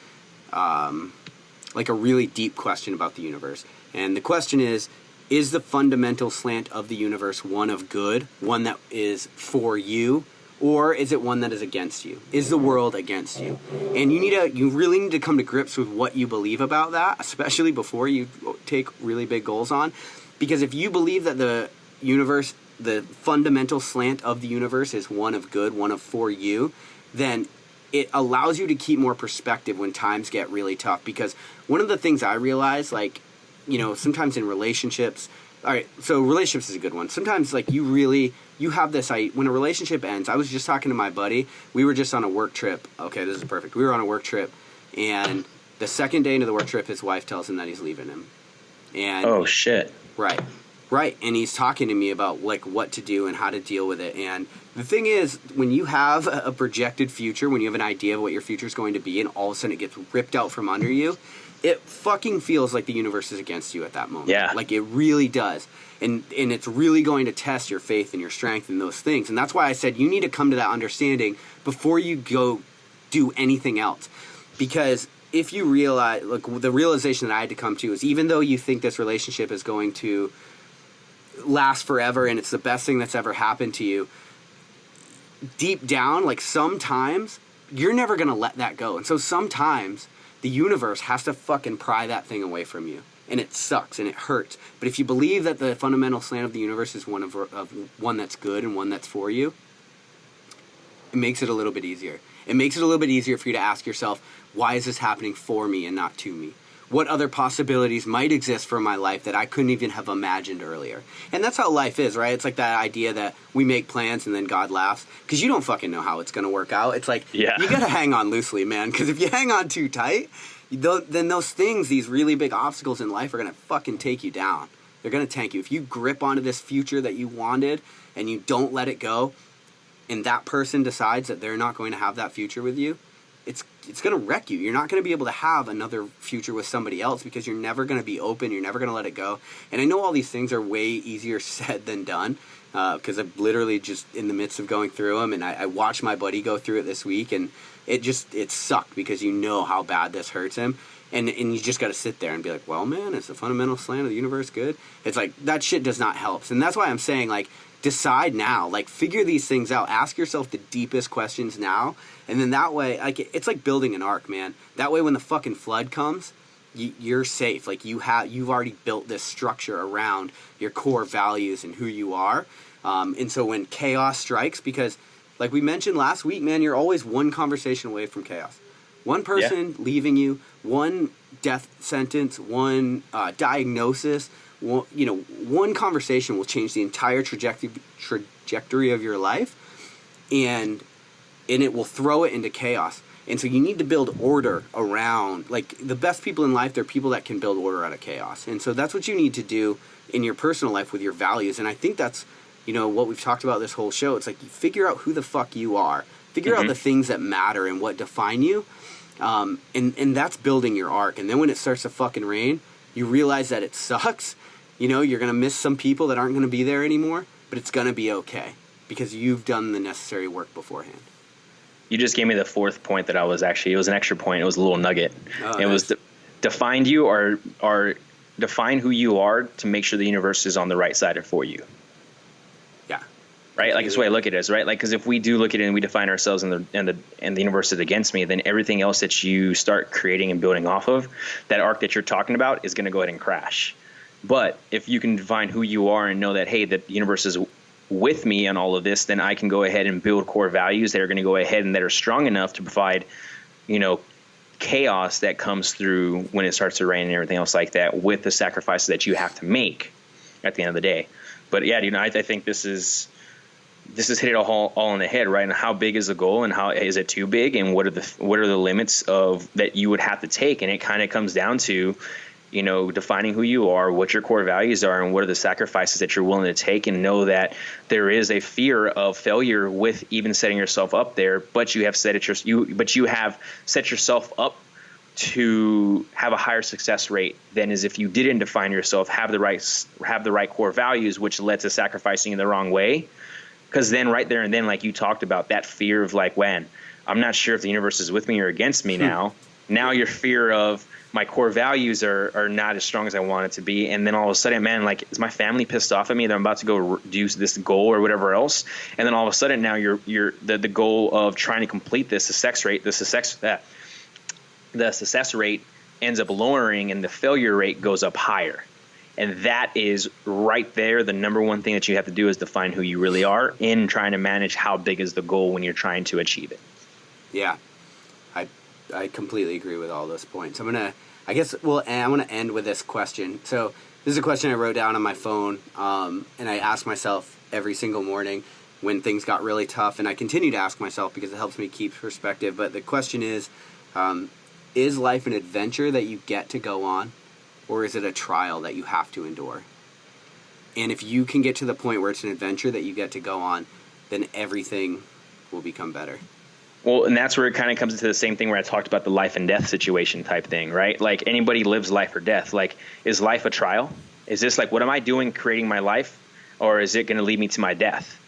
like a really deep question about the universe. And the question is the fundamental slant of the universe one of good, one that is for you, or is it one that is against you? Is the world against you? And you really need to come to grips with what you believe about that, especially before you take really big goals on. Because if you believe that the universe, the fundamental slant of the universe is one of good, one of for you, then it allows you to keep more perspective when times get really tough. Because one of the things I realize, like, sometimes in relationships, all right, so relationships is a good one. Sometimes, like, you have this, when a relationship ends, I was just talking to my buddy, we were just on a work trip. Okay, this is perfect. We were on a work trip, and the second day into the work trip, his wife tells him that he's leaving him. And oh, shit. Right, and he's talking to me about, like, what to do and how to deal with it. And the thing is, when you have a projected future, when you have an idea of what your future is going to be, and all of a sudden it gets ripped out from under you, it fucking feels like the universe is against you at that moment. Yeah. Like, it really does. And it's really going to test your faith and your strength and those things. And that's why I said you need to come to that understanding before you go do anything else. Because if you realize, like, the realization that I had to come to is, even though you think this relationship is going to last forever and it's the best thing that's ever happened to you, deep down, like, sometimes you're never going to let that go. And so sometimes the universe has to fucking pry that thing away from you. And it sucks and it hurts. But if you believe that the fundamental slant of the universe is one of one that's good and one that's for you, it makes it a little bit easier. It makes it a little bit easier for you to ask yourself, why is this happening for me and not to me? What other possibilities might exist for my life that I couldn't even have imagined earlier? And that's how life is, right? It's like that idea that we make plans and then God laughs, because you don't fucking know how it's going to work out. It's like, you got to hang on loosely, man, because if you hang on too tight, then those things, these really big obstacles in life, are going to fucking take you down. They're going to tank you. If you grip onto this future that you wanted and you don't let it go, and that person decides that they're not going to have that future with you, it's going to wreck you. You're not going to be able to have another future with somebody else because you're never going to be open. You're never going to let it go. And I know all these things are way easier said than done, because I'm literally just in the midst of going through them. And I watched my buddy go through it this week, and it sucked because you know how bad this hurts him. And you just got to sit there and be like, well, man, it's the fundamental slant of the universe good. It's like, that shit does not help. And that's why I'm saying, like, decide now. Like, figure these things out. Ask yourself the deepest questions now. And then that way, like, it's like building an ark, man. That way when the fucking flood comes, you're safe. Like, you've already built this structure around your core values and who you are. And so when chaos strikes, because like we mentioned last week, man, you're always one conversation away from chaos. One person leaving you, one death sentence, one diagnosis, one conversation will change the entire trajectory of your life, and it will throw it into chaos. And so you need to build order around, like, the best people in life, they're people that can build order out of chaos. And so that's what you need to do in your personal life with your values. And I think that's, what we've talked about this whole show. It's like, you figure out who the fuck you are. Figure out the things that matter and what define you. And that's building your arc. And then when it starts to fucking rain, you realize that it sucks. You're going to miss some people that aren't going to be there anymore, but it's going to be okay because you've done the necessary work beforehand. You just gave me the fourth point that it was an extra point. It was a little nugget. It nice. was define you or define who you are to make sure the universe is on the right side for you. Yeah. Right. Like, that's the way I look at it is, right. Like, because if we do look at it and we define ourselves and the universe is against me, then everything else that you start creating and building off of, that arc that you're talking about, is going to go ahead and crash. But if you can define who you are and know that, hey, the universe is with me on all of this, then I can go ahead and build core values that are going to go ahead and that are strong enough to provide, chaos that comes through when it starts to rain and everything else like that, with the sacrifices that you have to make at the end of the day. But yeah, I think this is this is hit it all on the head, right? And how big is the goal, and how is it too big, and what are the limits of that you would have to take? And it kind of comes down to, you know, defining who you are, what your core values are, and what are the sacrifices that you're willing to take, and know that there is a fear of failure with even setting yourself up there, but you have set yourself up to have a higher success rate than as if you didn't define yourself, have the right core values, which led to sacrificing in the wrong way. Because then right there and then, like you talked about, that fear of like, when I'm not sure if the universe is with me or against me now. Now your fear of my core values are not as strong as I want it to be. And then all of a sudden, man, like, is my family pissed off at me that I'm about to go do this goal or whatever else? And then all of a sudden now the goal of trying to complete this, the success rate ends up lowering and the failure rate goes up higher. And that is right there. The number one thing that you have to do is define who you really are in trying to manage how big is the goal when you're trying to achieve it. Yeah, I completely agree with all those points. I want to end with this question. So this is a question I wrote down on my phone, and I ask myself every single morning when things got really tough, and I continue to ask myself because it helps me keep perspective. But the question is life an adventure that you get to go on, or is it a trial that you have to endure? And if you can get to the point where it's an adventure that you get to go on, then everything will become better. Well, and that's where it kind of comes into the same thing where I talked about the life and death situation type thing, right? Like, anybody lives life or death. Like, is life a trial? Is this like, what am I doing creating my life, or is it going to lead me to my death?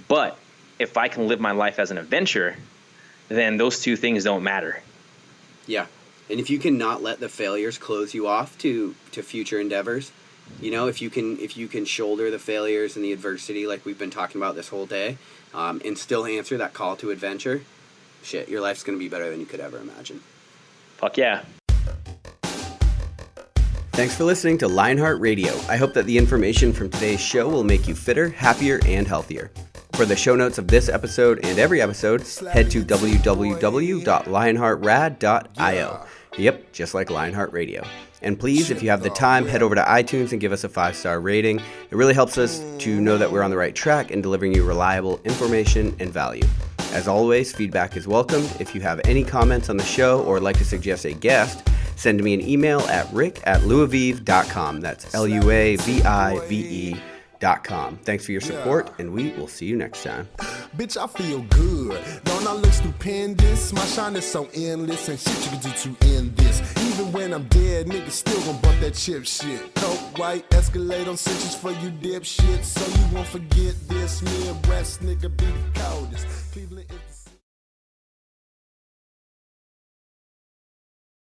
But if I can live my life as an adventure, then those two things don't matter. Yeah. And if you can not let the failures close you off to future endeavors, you know, if you can shoulder the failures and the adversity like we've been talking about this whole day, and still answer that call to adventure, shit, your life's going to be better than you could ever imagine. Fuck yeah. Thanks for listening to LionHeart Radio. I hope that the information from today's show will make you fitter, happier, and healthier. For the show notes of this episode and every episode, head to www.lionheartrad.io. Yep, just like LionHeart Radio. And please, if you have the time, head over to iTunes and give us a 5-star rating. It really helps us to know that we're on the right track in delivering you reliable information and value. As always, feedback is welcomed. If you have any comments on the show or like to suggest a guest, send me an email at rick@luavive.com. That's LUAVIVE.com. Thanks for your support, and we will see you next time. Bitch, I feel good. Don't I look stupendous? My shine is so endless, and shit you can do to end this. Even when I'm dead, niggas still gon' bump that chip shit. Coke, white, Escalade on cinches for you dipshit. So you won't forget this. Me and West nigga be the coldest. Cleveland is the